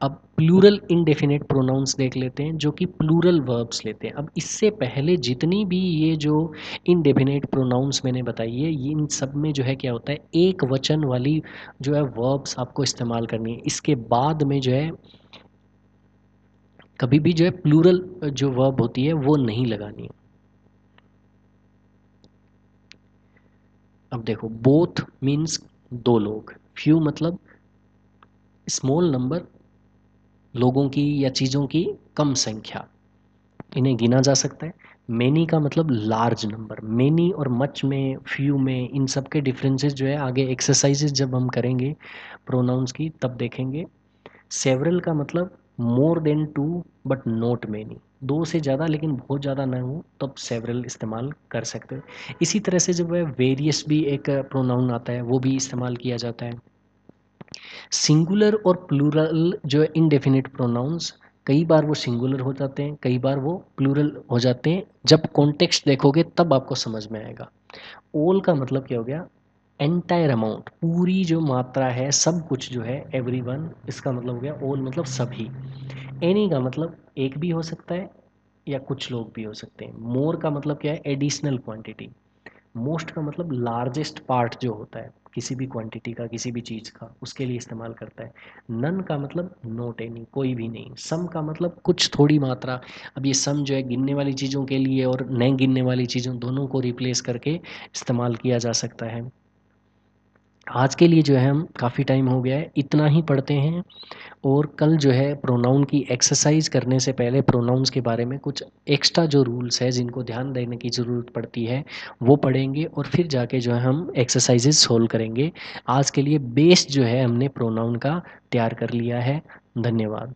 Speaker 1: अब प्लूरल इंडेफिनिट प्रोनाउंस देख लेते हैं, जो कि प्लूरल वर्ब्स लेते हैं। अब इससे पहले जितनी भी ये जो इंडेफिनिट प्रोनाउंस मैंने बताई है, ये इन सब में जो है क्या होता है, एक वचन वाली जो है वर्ब्स आपको इस्तेमाल करनी है। इसके बाद में जो है कभी भी जो है प्लूरल जो वर्ब होती है वो नहीं लगानी है। अब देखो, बोथ मीन्स दो लोग, फ्यू मतलब स्मॉल नंबर, लोगों की या चीज़ों की कम संख्या, इन्हें गिना जा सकता है। मेनी का मतलब लार्ज नंबर। मेनी और मच में, फ्यू में, इन सब के डिफरेंसेस जो है आगे एक्सरसाइजेज जब हम करेंगे प्रोनाउंस की तब देखेंगे। सेवरल का मतलब more than two but not many, दो से ज़्यादा लेकिन बहुत ज़्यादा ना हो, तब सेवरल इस्तेमाल कर सकते हो। इसी तरह से जब वह वेरियस भी एक प्रोनाउन आता है, वो भी इस्तेमाल किया जाता है। सिंगुलर और प्लूरल जो है इनडेफिनिट प्रोनाउंस, कई बार वो सिंगुलर हो जाते हैं, कई बार वो प्लूरल हो जाते हैं। जब कॉन्टेक्स्ट देखोगे तब आपको समझ में आएगा। ऑल का मतलब क्या हो गया, एंटायर अमाउंट, पूरी जो मात्रा है, सब कुछ जो है, एवरीवन, इसका मतलब हो गया ऑल मतलब सभी। एनी का मतलब एक भी हो सकता है या कुछ लोग भी हो सकते हैं। मोर का मतलब क्या है, एडिशनल क्वांटिटी। मोस्ट का मतलब लार्जेस्ट पार्ट जो होता है किसी भी क्वांटिटी का, किसी भी चीज़ का, उसके लिए इस्तेमाल करता है। नन का मतलब नोट एनी, कोई भी नहीं। सम का मतलब कुछ थोड़ी मात्रा। अब ये सम जो है गिनने वाली चीज़ों के लिए और नहीं गिनने वाली चीज़ों दोनों को रिप्लेस करके इस्तेमाल किया जा सकता है। आज के लिए जो है हम काफ़ी टाइम हो गया है, इतना ही पढ़ते हैं। और कल जो है प्रोनाउन की एक्सरसाइज करने से पहले प्रोनाउंस के बारे में कुछ एक्स्ट्रा जो रूल्स है जिनको ध्यान देने की ज़रूरत पड़ती है वो पढ़ेंगे, और फिर जाके जो है हम एक्सरसाइजेज सोल्व करेंगे। आज के लिए बेस जो है हमने प्रोनाउन का तैयार कर लिया है। धन्यवाद।